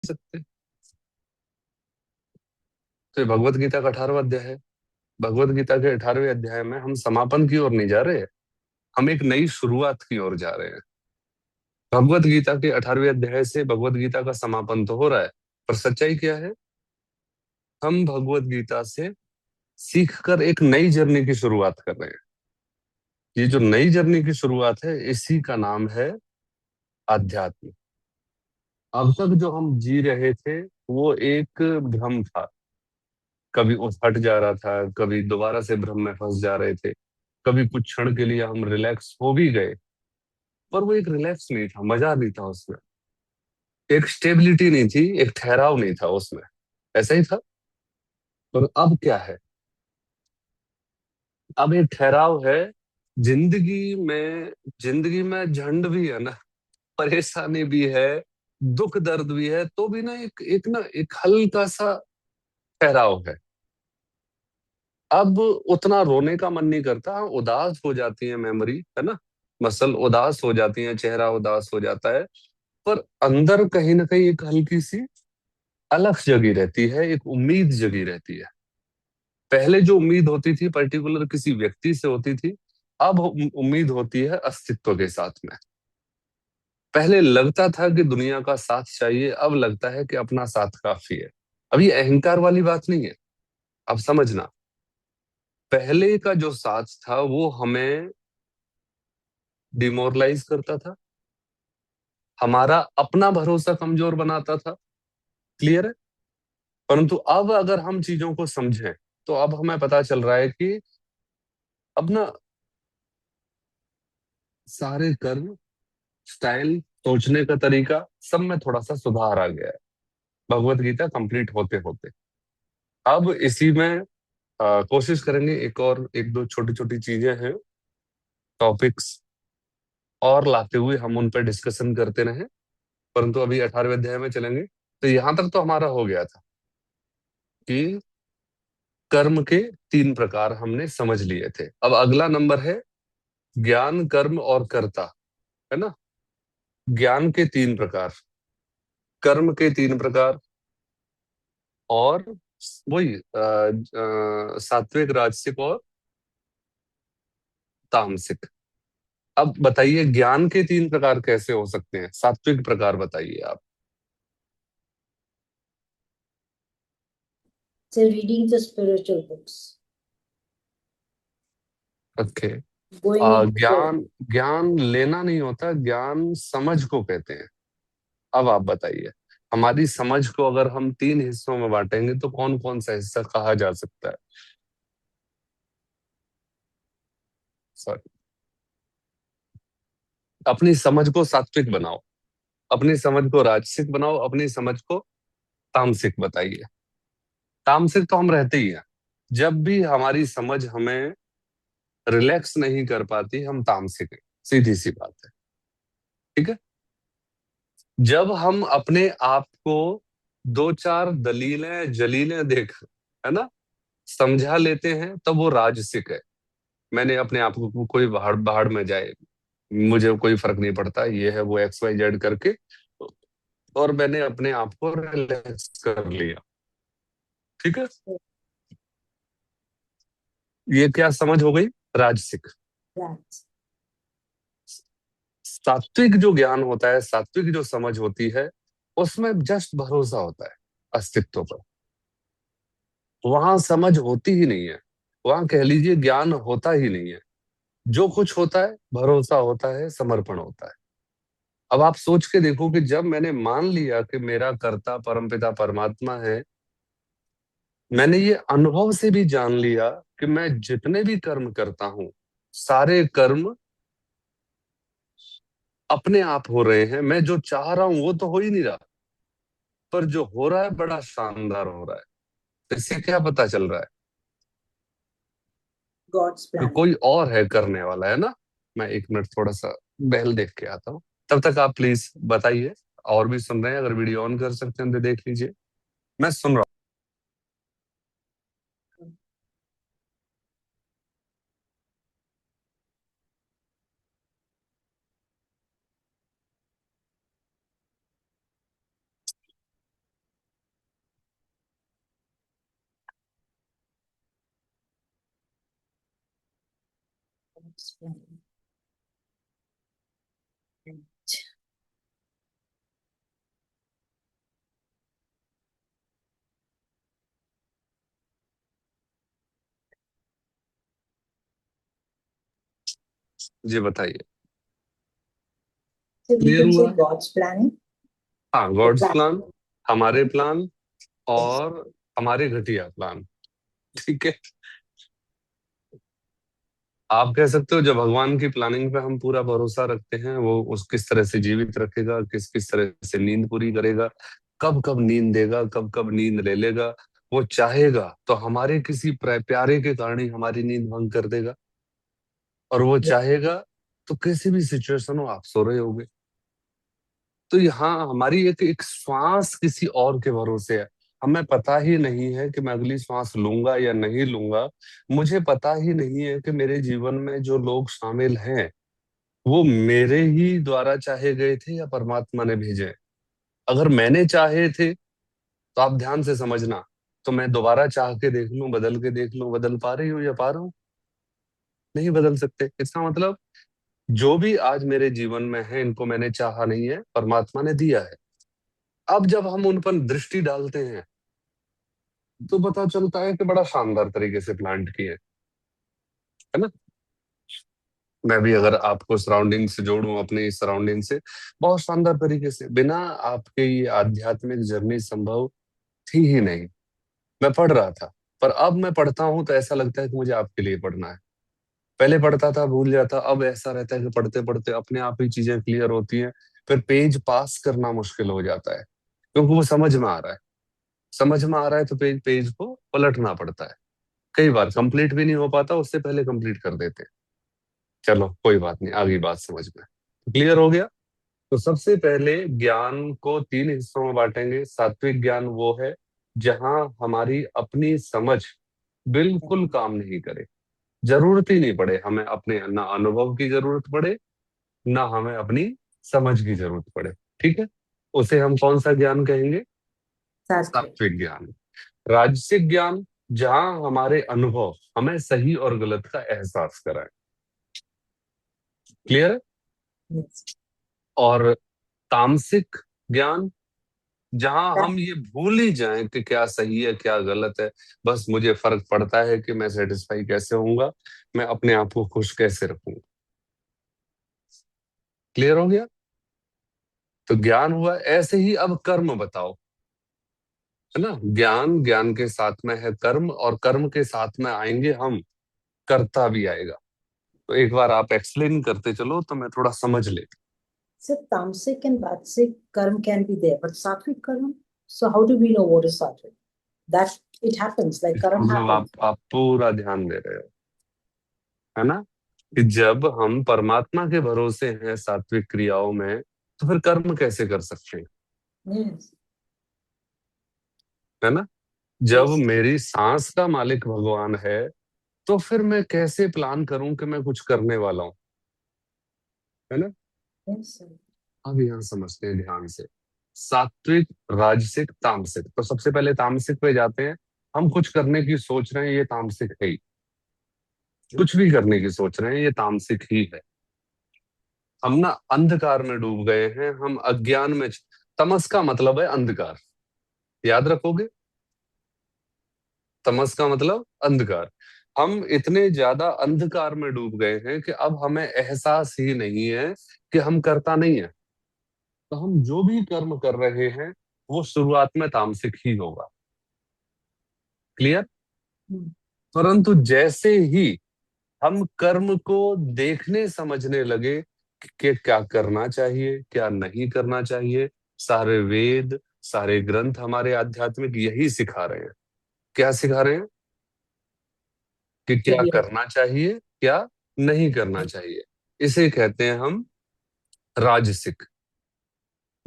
सकते। तो ये भगवत गीता का 18वां अध्याय है। भगवत गीता के 18वें अध्याय में हम समापन की ओर नहीं जा रहे, हम एक नई शुरुआत की ओर जा रहे हैं। भगवत गीता के 18वें अध्याय से भगवत गीता का समापन तो हो रहा है, पर सच्चाई क्या है? हम भगवत गीता से सीख कर एक नई जर्नी की शुरुआत कर रहे हैं। ये जो नई जर्नी की शुरुआत है, इसी का नाम है आध्यात्म। अब तक जो हम जी रहे थे वो एक भ्रम था। कभी वो हट जा रहा था, कभी दोबारा से भ्रम में फंस जा रहे थे, कभी कुछ क्षण के लिए हम रिलैक्स हो भी गए, पर वो एक रिलैक्स नहीं था, मजा नहीं था उसमें, एक स्टेबिलिटी नहीं थी, एक ठहराव नहीं था उसमें। ऐसा ही था। पर अब क्या है? अब एक ठहराव है। जिंदगी में जिंदगी में झंड भी है ना, परेशानी भी है, दुख दर्द भी है, तो भी ना एक हल्का सा ठहराव है। अब उतना रोने का मन नहीं करता। हाँ, उदास हो जाती है मेमोरी, है ना, मसल उदास हो जाती है, चेहरा उदास हो जाता है, पर अंदर कहीं ना कहीं एक हल्की सी अलख जगी रहती है, एक उम्मीद जगी रहती है। पहले जो उम्मीद होती थी पर्टिकुलर किसी व्यक्ति से होती थी, अब उम्मीद होती है अस्तित्व के साथ में। पहले लगता था कि दुनिया का साथ चाहिए, अब लगता है कि अपना साथ काफी है। अब ये अहंकार वाली बात नहीं है। अब समझना, पहले का जो साथ था वो हमें डिमोरलाइज करता था, हमारा अपना भरोसा कमजोर बनाता था। क्लियर है? परंतु अब अगर हम चीजों को समझें, तो अब हमें पता चल रहा है कि अब ना सारे कर्म, स्टाइल, सोचने का तरीका, सब में थोड़ा सा सुधार आ गया है भगवत गीता कंप्लीट होते होते। अब इसी में कोशिश करेंगे, एक और एक दो छोटी छोटी चीजें हैं, टॉपिक्स और लाते हुए हम उन पर डिस्कशन करते रहें। परंतु अभी 18वें अध्याय में चलेंगे। तो यहां तक तो हमारा हो गया था कि कर्म के 3 प्रकार हमने समझ लिए थे। अब अगला नंबर है ज्ञान, कर्म और कर्ता, है ना। ज्ञान के 3 प्रकार, कर्म के 3 प्रकार, और वही सात्विक, राजसिक और तामसिक। अब बताइए ज्ञान के 3 प्रकार कैसे हो सकते हैं? सात्विक प्रकार बताइए आप। So reading the spiritual books, okay. going into prayer. ज्ञान, ज्ञान लेना नहीं होता, ज्ञान समझ को कहते हैं। अब आप बताइए, हमारी समझ को अगर हम 3 हिस्सों में बांटेंगे तो कौन कौन सा हिस्सा कहा जा सकता है? सॉरी, अपनी समझ को सात्विक बनाओ, अपनी समझ को राजसिक बनाओ, अपनी समझ को तामसिक बताइए। तामसिक तो हम रहते ही हैं। जब भी हमारी समझ हमें रिलैक्स नहीं कर पाती, हम तामसिक हैं, सीधी सी बात है। ठीक है। जब हम अपने आप को 2 4 दलीलें जलीलें देख, है ना, समझा लेते हैं, तब वो राजसिक है। मैंने अपने आप को, कोई बाहर बाहर में जाए, मुझे कोई फर्क नहीं पड़ता, ये है वो XYZ करके, और मैंने अपने आप को रिलैक्स कर लिया। ठीक है। ये क्या समझ हो गई? राजसिक। Right. सात्विक जो ज्ञान होता है, सात्विक जो समझ होती है, उसमें जस्ट भरोसा होता है अस्तित्व पर। वहां समझ होती ही नहीं है, वहां कह लीजिए ज्ञान होता ही नहीं है। जो कुछ होता है भरोसा होता है, समर्पण होता है। अब आप सोच के देखो कि जब मैंने मान लिया कि मेरा कर्ता परमपिता परमात्मा है, मैंने ये अनुभव से भी जान लिया कि मैं जितने भी कर्म करता हूं, सारे कर्म अपने आप हो रहे हैं। मैं जो चाह रहा हूं वो तो हो ही नहीं रहा, पर जो हो रहा है बड़ा शानदार हो रहा है। तो इससे क्या पता चल रहा है? God's कि plan. कोई और है करने वाला, है ना। मैं 1 मिनट थोड़ा सा बहल देख के आता हूँ, तब तक आप प्लीज बताइए। और भी सुन रहे हैं, अगर वीडियो ऑन कर सकते हैं तो देख लीजिए, मैं सुन रहा Explain. जी बताइए। So we clear can say हुआ? God's planning, हाँ, the गॉड्स plan. प्लान, हमारे प्लान, Yes. और हमारे घटिया प्लान। ठीक है। आप कह सकते हो जब भगवान की प्लानिंग पे हम पूरा भरोसा रखते हैं, वो उस किस तरह से जीवित रखेगा, किस किस तरह से नींद पूरी करेगा, कब कब नींद देगा, कब कब नींद ले लेगा। वो चाहेगा तो हमारे किसी प्यारे के कारण ही हमारी नींद भंग कर देगा, और वो Yes. चाहेगा तो किसी भी सिचुएशन हो आप सो रहे होगे। तो यहाँ हमारी एक एक श्वास किसी और के भरोसे है। हमें पता ही नहीं है कि मैं अगली श्वास लूंगा या नहीं लूंगा। मुझे पता ही नहीं है कि मेरे जीवन में जो लोग शामिल हैं वो मेरे ही द्वारा चाहे गए थे या परमात्मा ने भेजे। अगर मैंने चाहे थे तो आप ध्यान से समझना, तो मैं दोबारा चाह के देख लूं, बदल के देख लूं, बदल पा रही हूँ या पा रहा हूँ? नहीं बदल सकते। इसका मतलब जो भी आज मेरे जीवन में है इनको मैंने चाहा नहीं है, परमात्मा ने दिया है। अब जब हम उन पर दृष्टि डालते हैं तो पता चलता है कि बड़ा शानदार तरीके से प्लांट किए है ना। मैं भी अगर आपको सराउंडिंग से जोड़ूं, अपने सराउंडिंग से, बहुत शानदार तरीके से, बिना आपके ये आध्यात्मिक जर्नी संभव थी ही नहीं। मैं पढ़ रहा था, पर अब मैं पढ़ता हूं तो ऐसा लगता है कि मुझे आपके लिए पढ़ना है। पहले पढ़ता था भूल जाता, अब ऐसा रहता है कि पढ़ते पढ़ते अपने आप ही चीजें क्लियर होती हैं। फिर पेज पास करना मुश्किल हो जाता है, क्योंकि वो समझ में आ रहा है। समझ में आ रहा है तो पेज पेज को पलटना पड़ता है। कई बार कंप्लीट भी नहीं हो पाता, उससे पहले कंप्लीट कर देते हैं। चलो कोई बात नहीं, आगे बात समझ में क्लियर हो गया। तो सबसे पहले ज्ञान को तीन हिस्सों में बांटेंगे। सात्विक ज्ञान वो है जहां हमारी अपनी समझ बिल्कुल काम नहीं करे। जरूरत ही नहीं पड़े हमें अपने, ना अनुभव की जरूरत पड़े, ना हमें अपनी समझ की जरूरत पड़े। ठीक है। उसे हम कौन सा ज्ञान कहेंगे? Sattvic. सात्विक ज्ञान। राजसिक ज्ञान जहां हमारे अनुभव हमें सही और गलत का एहसास कराए। क्लियर है? Yes. और तामसिक ज्ञान जहां That, हम ये भूल ही जाएं कि क्या सही है क्या गलत है। बस मुझे फर्क पड़ता है कि मैं सेटिस्फाई कैसे होऊंगा, मैं अपने आप को खुश कैसे रखूंगा। क्लियर हो गया? तो ज्ञान हुआ। ऐसे ही अब कर्म बताओ, है ना। ज्ञान, ज्ञान के साथ में है कर्म, और कर्म के साथ में आएंगे हम, कर्ता भी आएगा। तो एक बार आप एक्सप्लेन करते चलो तो मैं थोड़ा समझ ले। so Tamasic and Vajsic karma can be there, but Sattvic karma. So how do we know what is Sattvic? That it happens, like इसका karma मतलब happens. आप पूरा ध्यान दे रहे हो, है ना। कि जब हम परमात्मा के भरोसे हैं सात्विक क्रियाओं में, तो फिर कर्म कैसे कर सकते हैं? Yes. है ना। जब Yes. मेरी सांस का मालिक भगवान है, तो फिर मैं कैसे प्लान करूं कि मैं कुछ करने वाला हूं? है ना। Yes. Sir. अब यहाँ समझते हैं ध्यान से। सात्विक, राजसिक, तामसिक। तो सबसे पहले तामसिक पे जाते हैं। हम कुछ करने की सोच रहे हैं, ये तामसिक है ही। कुछ भी करने की सोच रहे हैं, ये तामसिक ही है। हम ना अंधकार में डूब गए हैं, हम अज्ञान में। तमस का मतलब है अंधकार, याद रखोगे। तमस का मतलब अंधकार। हम इतने ज्यादा अंधकार में डूब गए हैं कि अब हमें एहसास ही नहीं है कि हम करता नहीं है। तो हम जो भी कर्म कर रहे हैं वो शुरुआत में तामसिक ही होगा। क्लियर? Hmm. परंतु जैसे ही हम कर्म को देखने समझने लगे कि क्या करना चाहिए क्या नहीं करना चाहिए, सारे वेद, सारे ग्रंथ हमारे आध्यात्मिक यही सिखा रहे हैं। क्या सिखा रहे हैं? कि So क्या we have. करना चाहिए, क्या नहीं करना चाहिए। इसे कहते हैं हम राजसिक।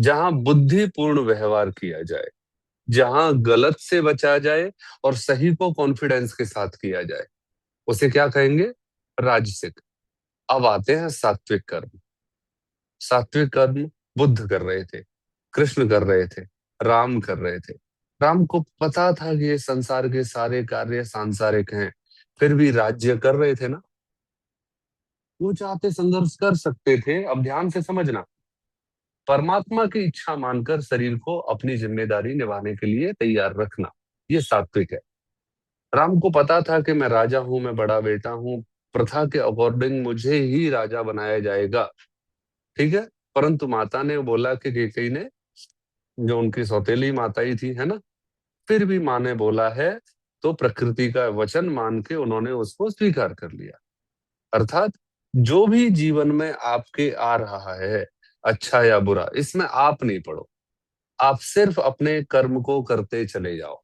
जहां बुद्धिपूर्ण व्यवहार किया जाए, जहां गलत से बचा जाए और सही को कॉन्फिडेंस के साथ किया जाए, उसे क्या कहेंगे? राजसिक। अब आते हैं सात्विक कर्म। सात्विक कर्म बुद्ध कर रहे थे, कृष्ण कर रहे थे, राम कर रहे थे। राम को पता था कि ये संसार के सारे कार्य सांसारिक हैं, फिर भी राज्य कर रहे थे ना। वो चाहते संघर्ष कर सकते थे। अब ध्यान से समझना, परमात्मा की इच्छा मानकर शरीर को अपनी जिम्मेदारी निभाने के लिए तैयार रखना, ये सात्विक है। राम को पता था कि मैं राजा हूं, मैं बड़ा बेटा हूं, प्रथा के अकॉर्डिंग मुझे ही राजा बनाया जाएगा, ठीक है। परंतु माता ने बोला कि कैकेयी ने, जो उनकी सौतेली माता ही थी, है ना, फिर भी माँ ने बोला है, तो प्रकृति का वचन मान के उन्होंने उसको स्वीकार कर लिया। अर्थात जो भी जीवन में आपके आ रहा है, अच्छा या बुरा, इसमें आप नहीं पड़ो, आप सिर्फ अपने कर्म को करते चले जाओ।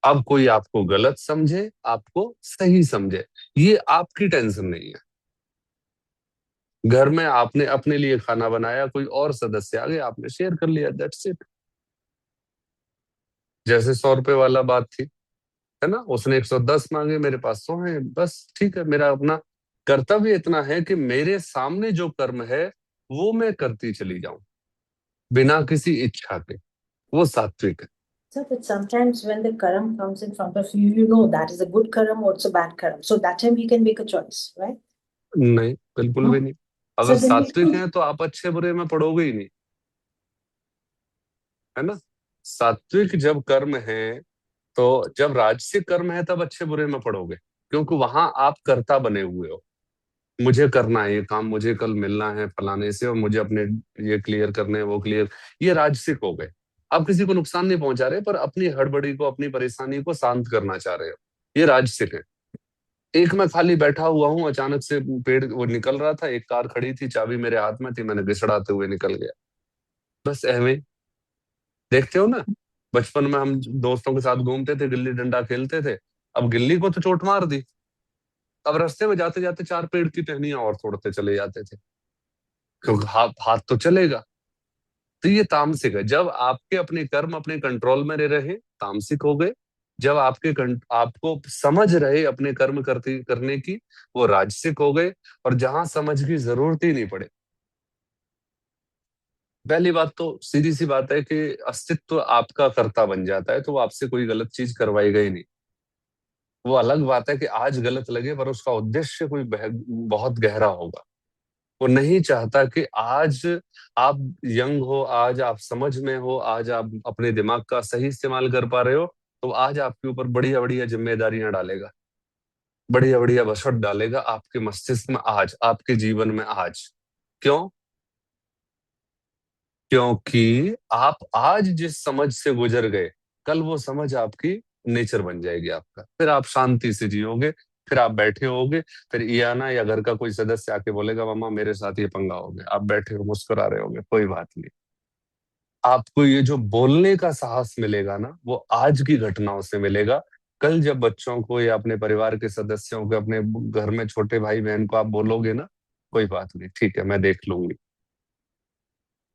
अब कोई आपको गलत समझे, आपको सही समझे, ये आपकी टेंशन नहीं है। घर में आपने अपने लिए खाना बनाया, कोई और सदस्य आ गया, आपने शेयर कर लिया, दैट्स इट। जैसे 100 रुपए वाला बात थी, है ना, उसने 110 मांगे, मेरे पास 100 है, बस ठीक है। मेरा अपना कर्तव्य इतना है कि मेरे सामने जो कर्म है वो मैं करती चली जाऊं, बिना किसी इच्छा के, वो सात्विक है। So but sometimes when the karam comes in front of you, you know that is a good karam or it's a bad karam. So that time you can make a choice, right? नहीं, बिल्कुल भी No? नहीं। So अगर then सात्विक you है तो आप अच्छे बुरे में पड़ोगे ही नहीं, है ना। सात्विक जब कर्म है, तो जब राजसिक कर्म है तब अच्छे बुरे में पड़ोगे, क्योंकि वहां आप कर्ता बने हुए हो। मुझे करना है ये काम, मुझे कल मिलना है फलाने से, और मुझे अपने ये क्लियर करने हैं, वो क्लियर, ये राजसिक हो गए। आप किसी को नुकसान नहीं पहुंचा रहे, पर अपनी हड़बड़ी को, अपनी परेशानी को शांत करना चाह रहे हो, ये राजसिक है। एक मैं खाली बैठा हुआ हूँ, अचानक से पेड़ वो निकल रहा था, एक कार खड़ी थी, चाबी मेरे हाथ में थी, मैंने घिसड़ाते हुए निकल गया, बस एवे। देखते हो ना, बचपन में हम दोस्तों के साथ घूमते थे, गिल्ली डंडा खेलते थे, अब गिल्ली को तो चोट मार दी, अब रास्ते में जाते जाते 4 पेड़ की टहनियां और तोड़ते चले जाते थे, क्योंकि हाथ हाथ तो चलेगा। तो ये तामसिक है। जब आपके अपने कर्म अपने कंट्रोल में रहे, तामसिक हो गए। जब आपको समझ रहे अपने कर्म करने की, वो राजसिक हो गए। और जहां समझ की जरूरत ही नहीं पड़े, पहली बात तो सीधी सी बात है कि अस्तित्व आपका कर्ता बन जाता है, तो वो आपसे कोई गलत चीज करवाएगा ही नहीं। वो अलग बात है कि आज गलत लगे, पर उसका उद्देश्य कोई बहुत गहरा होगा। वो नहीं चाहता कि आज आप यंग हो, आज आप समझ में हो, आज आप अपने दिमाग का सही इस्तेमाल कर पा रहे हो, तो आज आपके ऊपर बढ़िया बढ़िया जिम्मेदारियां डालेगा, बढ़िया बढ़िया बसट डालेगा आपके मस्तिष्क में आज, आपके जीवन में आज। क्यों? क्योंकि आप आज जिस समझ से गुजर गए, कल वो समझ आपकी नेचर बन जाएगी आपका, फिर आप शांति से जियोगे। फिर आप बैठे होगे, फिर इयाना या घर का कोई सदस्य आके बोलेगा, मामा मेरे साथ ये पंगा हो गया, आप बैठे हो मुस्कुरा रहे होगे, कोई बात नहीं। आपको ये जो बोलने का साहस मिलेगा ना, वो आज की घटनाओं से मिलेगा। कल जब बच्चों को या अपने परिवार के सदस्यों को, अपने घर में छोटे भाई बहन को आप बोलोगे ना, कोई बात नहीं, ठीक है, मैं देख लूंगी,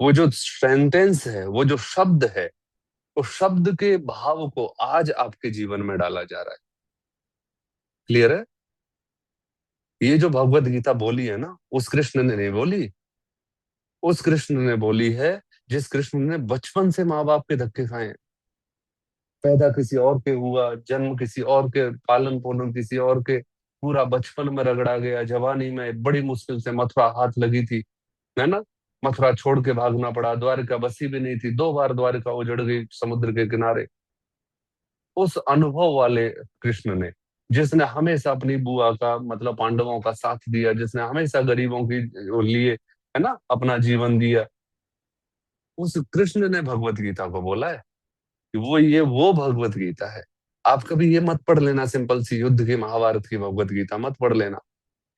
वो जो सेंटेंस है, वो जो शब्द है, उस शब्द के भाव को आज आपके जीवन में डाला जा रहा है। क्लियर है? ये जो भगवत गीता बोली है ना, उस कृष्ण ने नहीं बोली, उस कृष्ण ने बोली है जिस कृष्ण ने बचपन से माँ बाप के धक्के खाए हैं। पैदा किसी और के हुआ, जन्म किसी और के, पालन पोषण किसी और के, पूरा बचपन में रगड़ा गया, जवानी में बड़ी मुश्किल से मथुरा हाथ लगी थी, है ना, मथुरा छोड़ के भागना पड़ा, द्वारिका बसी भी नहीं थी, 2 बार द्वारिका उजड़ गई समुद्र के किनारे। उस अनुभव वाले कृष्ण ने, जिसने हमेशा अपनी बुआ का, मतलब पांडवों का साथ दिया, जिसने हमेशा गरीबों के लिए, है ना, अपना जीवन दिया, उस कृष्ण ने भगवत गीता को बोला है कि वो भगवत गीता है। आप कभी ये मत पढ़ लेना, सिंपल सी युद्ध की महाभारत की भगवत गीता मत पढ़ लेना।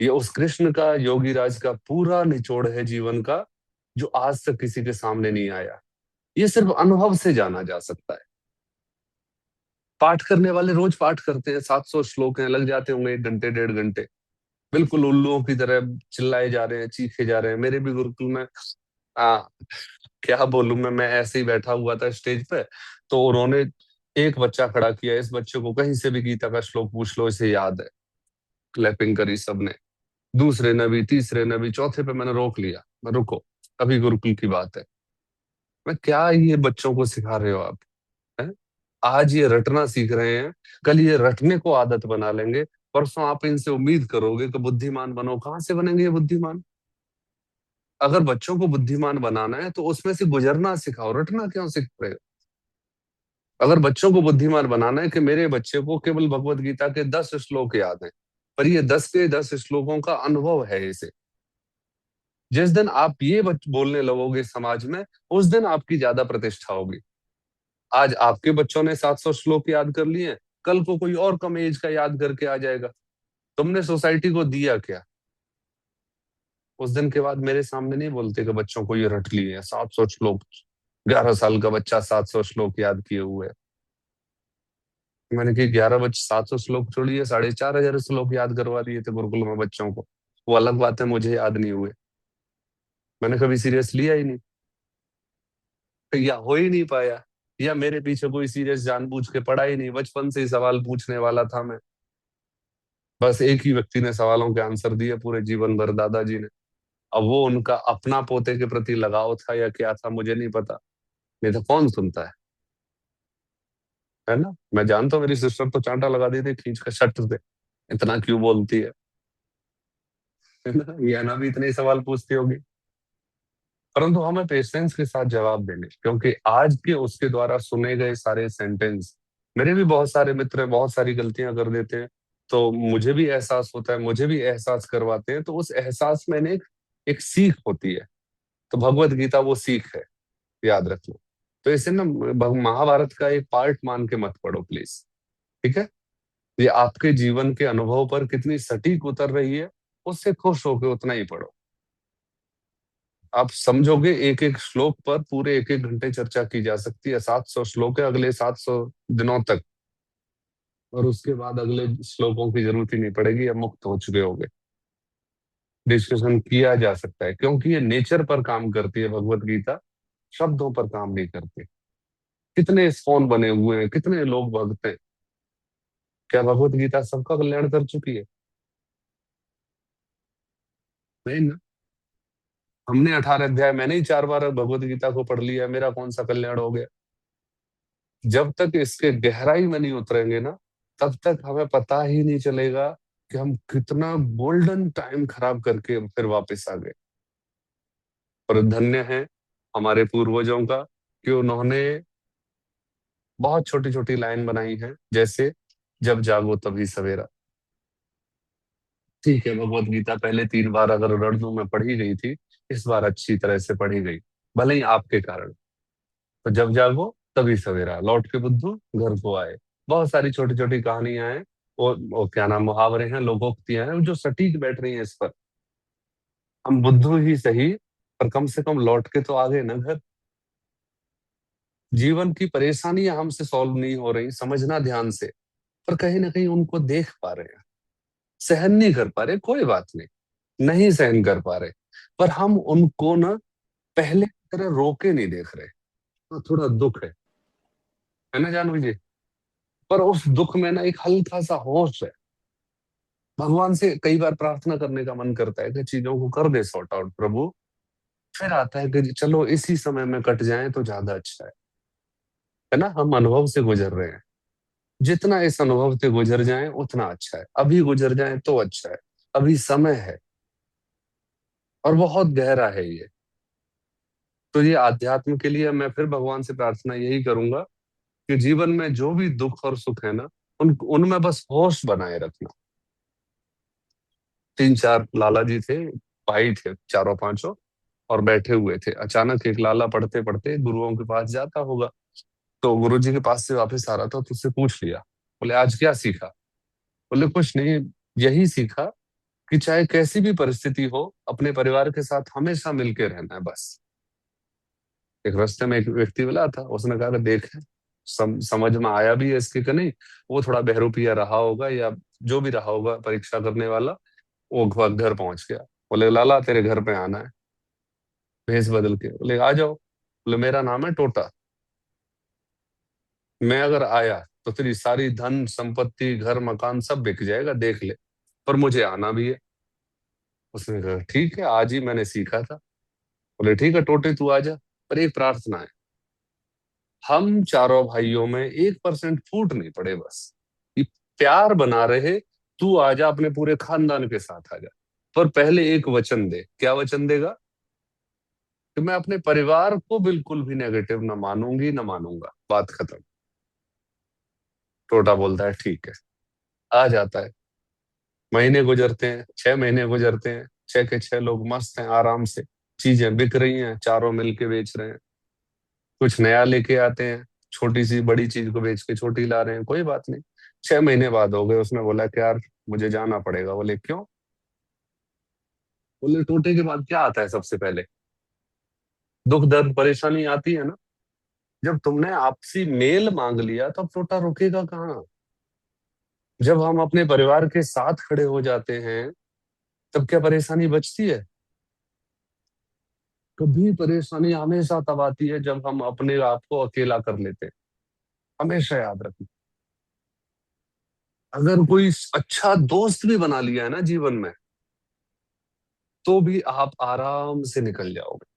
ये उस कृष्ण का, योगी राज का पूरा निचोड़ है जीवन का, जो आज तक किसी के सामने नहीं आया। ये सिर्फ अनुभव से जाना जा सकता है। पाठ करने वाले रोज पाठ करते हैं, 700 श्लोक हैं, लग जाते होंगे 1 घंटे 1.5 घंटे, बिल्कुल उल्लुओं की तरह चिल्लाए जा रहे हैं, चीखे जा रहे हैं। मेरे भी गुरुकुल में आ, क्या बोलूं मैं ऐसे ही बैठा हुआ था स्टेज पे, तो उन्होंने एक बच्चा खड़ा किया, इस बच्चे को कहीं से भी गीता का श्लोक पूछ लो, इसे याद है। क्लैपिंग करी सबने, दूसरे ने भी, तीसरे ने भी, चौथे पे मैंने रोक लिया, मैं रुको, अभी गुरुकुल की बात है। मैं क्या ये बच्चों को सिखा रहे हो आप, हैं? आज ये रटना सीख रहे हैं, कल ये रटने को आदत बना लेंगे, परसों आप इनसे उम्मीद करोगे कि बुद्धिमान बनो, कहाँ से बनेंगे ये बुद्धिमान? अगर बच्चों को बुद्धिमान बनाना है तो उसमें से गुजरना सिखाओ, रटना क्यों सीख रहे हो? अगर बच्चों को बुद्धिमान बनाना है कि मेरे बच्चे को केवल भगवत गीता के 10 श्लोक याद हैं, पर ये 10 के 10 श्लोकों का अनुभव है इसे, जिस दिन आप ये बोलने लगोगे समाज में, उस दिन आपकी ज्यादा प्रतिष्ठा होगी। आज आपके बच्चों ने 700 श्लोक याद कर लिए, कल को कोई और कम एज का याद करके आ जाएगा। तुमने सोसाइटी को दिया क्या? उस दिन के बाद मेरे सामने नहीं बोलते कि बच्चों को ये रट लिए है 700 श्लोक, 11 साल का बच्चा 700 श्लोक याद किए हुए है। मैंने कहा 11 बच्चे 700 श्लोक छोड़िए, 4,500 श्लोक याद करवा दिए थे गुरुकुल में बच्चों को। वो अलग बात है, मुझे याद नहीं हुए, मैंने कभी सीरियस लिया ही नहीं, या हो ही नहीं पाया, या मेरे पीछे कोई सीरियस जानबूझ के पड़ा ही नहीं। बचपन से ही सवाल पूछने वाला था मैं, बस एक ही व्यक्ति ने सवालों के आंसर दिए पूरे जीवन भर, दादाजी ने। अब वो उनका अपना पोते के प्रति लगाव था या क्या था मुझे नहीं पता, नहीं तो कौन सुनता है ना? मैं जानता हूँ मेरी सिस्टर तो चांटा लगा दी थी खींच कर शर्ट से, इतना क्यों बोलती है ना? ये ना भी इतने ही सवाल पूछती होगी, परंतु हमें पेशेंस के साथ जवाब देने, क्योंकि आज के उसके द्वारा सुने गए सारे सेंटेंस, मेरे भी बहुत सारे मित्र बहुत सारी गलतियां कर देते हैं, तो मुझे भी एहसास होता है, मुझे भी एहसास करवाते हैं, तो उस एहसास में एक सीख होती है। तो भगवत गीता वो सीख है, याद रखना। तो इसे ना महाभारत का एक पार्ट मान के मत पढ़ो प्लीज, ठीक है? ये आपके जीवन के अनुभव पर कितनी सटीक उतर रही है, उससे खुश होकर उतना ही पढ़ो। आप समझोगे एक एक श्लोक पर पूरे एक एक घंटे चर्चा की जा सकती है। 700 श्लोक है, अगले 700 दिनों तक, और उसके बाद अगले श्लोकों की जरूरत ही नहीं पड़ेगी, अब मुक्त हो चुके होंगे। डिस्कशन किया जा सकता है, क्योंकि ये नेचर पर काम करती है भगवत गीता, शब्दों पर काम नहीं करती। कितने स्कॉन बने हुए हैं, कितने लोग भक्त हैं, क्या भगवत गीता सबका कल्याण कर चुकी है? नहीं ना। हमने 18 अध्याय, मैंने ही 4 बार भगवत गीता को पढ़ लिया, मेरा कौन सा कल्याण हो गया? जब तक इसके गहराई में नहीं उतरेंगे ना, तब तक हमें पता ही नहीं चलेगा कि हम कितना गोल्डन टाइम खराब करके फिर वापस आ गए। पर धन्य है हमारे पूर्वजों का कि उन्होंने बहुत छोटी छोटी लाइन बनाई है, जैसे जब जागो तभी सवेरा। ठीक है, भगवत गीता पहले 3 बार अगर रड़ू में पढ़ी गई थी, इस बार अच्छी तरह से पढ़ी गई, भले ही आपके कारण। तो जब जागो तभी सवेरा, लौट के बुद्धू घर को आए। बहुत सारी छोटी छोटी कहानियां हैं, वो क्या नाम, मुहावरे हैं, लोकोक्तियां हैं, जो सटीक बैठ रही हैं इस पर। हम बुद्धू ही सही, पर कम से कम लौट के तो आ गए ना घर। जीवन की परेशानियां हमसे सॉल्व नहीं हो रही, समझना ध्यान से, पर कहीं ना कहीं उनको देख पा रहे हैं। सहन नहीं कर पा रहे, कोई बात नहीं, नहीं सहन कर पा रहे, पर हम उनको ना पहले की तरह रोके नहीं देख रहे। तो थोड़ा दुख है ना जानवी जी? पर उस दुख में ना एक हल्का सा होश है। भगवान से कई बार प्रार्थना करने का मन करता है कि चीजों को कर दे सॉर्ट आउट प्रभु, फिर आता है कि चलो इसी समय में कट जाए तो ज्यादा अच्छा है ना? हम अनुभव से गुजर रहे हैं, जितना इस अनुभव से गुजर जाए उतना अच्छा है, अभी गुजर जाए तो अच्छा है, अभी समय है, और बहुत गहरा है ये। तो ये आध्यात्म के लिए मैं फिर भगवान से प्रार्थना यही करूंगा कि जीवन में जो भी दुख और सुख है ना, उनमें बस होश बनाए रखना। 3 4 लाला जी थे, भाई थे चारों पांचों, और बैठे हुए थे। अचानक एक लाला पढ़ते पढ़ते गुरुओं के पास जाता होगा, तो गुरु जी के पास से वापस आ रहा था, तो उससे पूछ लिया, बोले आज क्या सीखा? बोले कुछ नहीं, यही सीखा कि चाहे कैसी भी परिस्थिति हो, अपने परिवार के साथ हमेशा मिलके रहना है बस। एक रास्ते में एक व्यक्ति मिला था, उसने कहा कि देख, समझ में आया भी है इसके कि नहीं? वो थोड़ा बहरूपिया रहा होगा या जो भी रहा होगा परीक्षा करने वाला। वो घर पहुंच गया, बोले लाला तेरे घर पे आना है, भेष बदल के। बोले आ जाओ। बोले मेरा नाम है टोटा, मैं अगर आया तो तेरी सारी धन संपत्ति घर मकान सब बिक जाएगा, देख ले, पर मुझे आना भी है। उसने कहा ठीक है, आज ही मैंने सीखा था। बोले ठीक है टोटे तू आ जा, पर एक प्रार्थना है, हम चारों भाइयों में 1% फूट नहीं पड़े बस, ये प्यार बना रहे, तू आजा, अपने पूरे खानदान के साथ आजा, पर पहले एक वचन दे। क्या वचन देगा? कि मैं अपने परिवार को बिल्कुल भी नेगेटिव ना मानूंगी, ना मानूंगा, बात खत्म। टोटा बोलता है ठीक है। आ जाता है। महीने गुजरते हैं, 6 महीने गुजरते हैं, 6 के 6 लोग मस्त हैं, आराम से चीजें बिक रही हैं, चारों मिलके बेच रहे हैं। कुछ नया लेके आते हैं, छोटी सी बड़ी चीज को बेच के छोटी ला रहे हैं, कोई बात नहीं। 6 महीने बाद हो गए, उसने बोला कि यार मुझे जाना पड़ेगा। बोले क्यों? बोले टोटे के बाद क्या आता है सबसे पहले? दुख दर्द परेशानी आती है ना। जब तुमने आपसी मेल मांग लिया तब टोटा रुकेगा कहाँ? जब हम अपने परिवार के साथ खड़े हो जाते हैं तब क्या परेशानी बचती है? कभी परेशानी हमेशा तब आती है जब हम अपने आप को अकेला कर लेते हैं। हमेशा याद रखना। अगर कोई अच्छा दोस्त भी बना लिया है ना जीवन में, तो भी आप आराम से निकल जाओगे।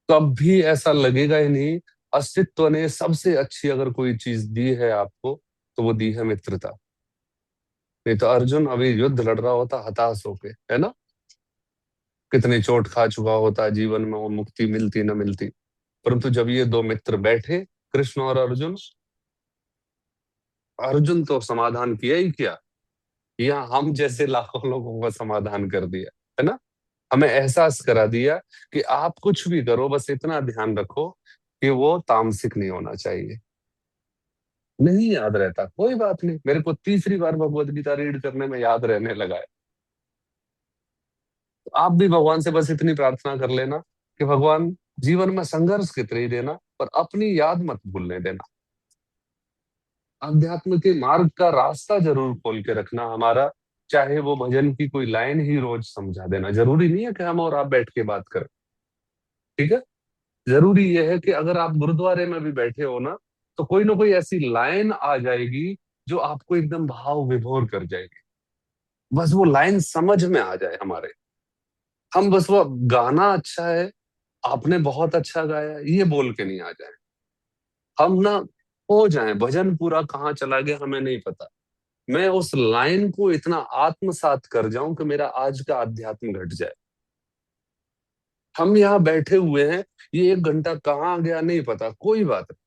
कभी ऐसा लगेगा ही नहीं। अस्तित्व ने सबसे अच्छी अगर कोई चीज दी है आपको, तो वो दी है मित्रता। नहीं तो अर्जुन अभी युद्ध लड़ रहा होता हताश होके, है ना। कितनी चोट खा चुका होता, जीवन में वो मुक्ति मिलती न मिलती। परंतु जब ये दो मित्र बैठे, कृष्ण और अर्जुन, अर्जुन तो समाधान किया ही किया, या हम जैसे लाखों लोगों का समाधान कर दिया, है ना। हमें एहसास करा दिया कि आप कुछ भी करो, बस इतना ध्यान रखो कि वो तामसिक नहीं होना चाहिए। नहीं याद रहता, कोई बात नहीं, मेरे को तीसरी बार भगवत गीता रीड करने में याद रहने लगा है। तो आप भी भगवान से बस इतनी प्रार्थना कर लेना कि भगवान जीवन में संघर्ष कितने ही देना, पर अपनी याद मत भूलने देना। अध्यात्म के मार्ग का रास्ता जरूर खोल के रखना हमारा। चाहे वो भजन की कोई लाइन ही रोज समझा देना, जरूरी नहीं है कि हम और आप बैठ के बात करें, ठीक है। जरूरी यह है कि अगर आप गुरुद्वारे में भी बैठे हो तो कोई ना कोई ऐसी लाइन आ जाएगी जो आपको एकदम भाव विभोर कर जाएगी। बस वो लाइन समझ में आ जाए हमारे। हम बस वो गाना अच्छा है, आपने बहुत अच्छा गाया, ये बोल के नहीं आ जाए। हम हो जाए, भजन पूरा कहाँ चला गया हमें नहीं पता। मैं उस लाइन को इतना आत्मसात कर जाऊं कि मेरा आज का अध्यात्म घट जाए। हम यहाँ बैठे हुए हैं, ये 1 घंटा कहाँ गया नहीं पता, कोई बात नहीं।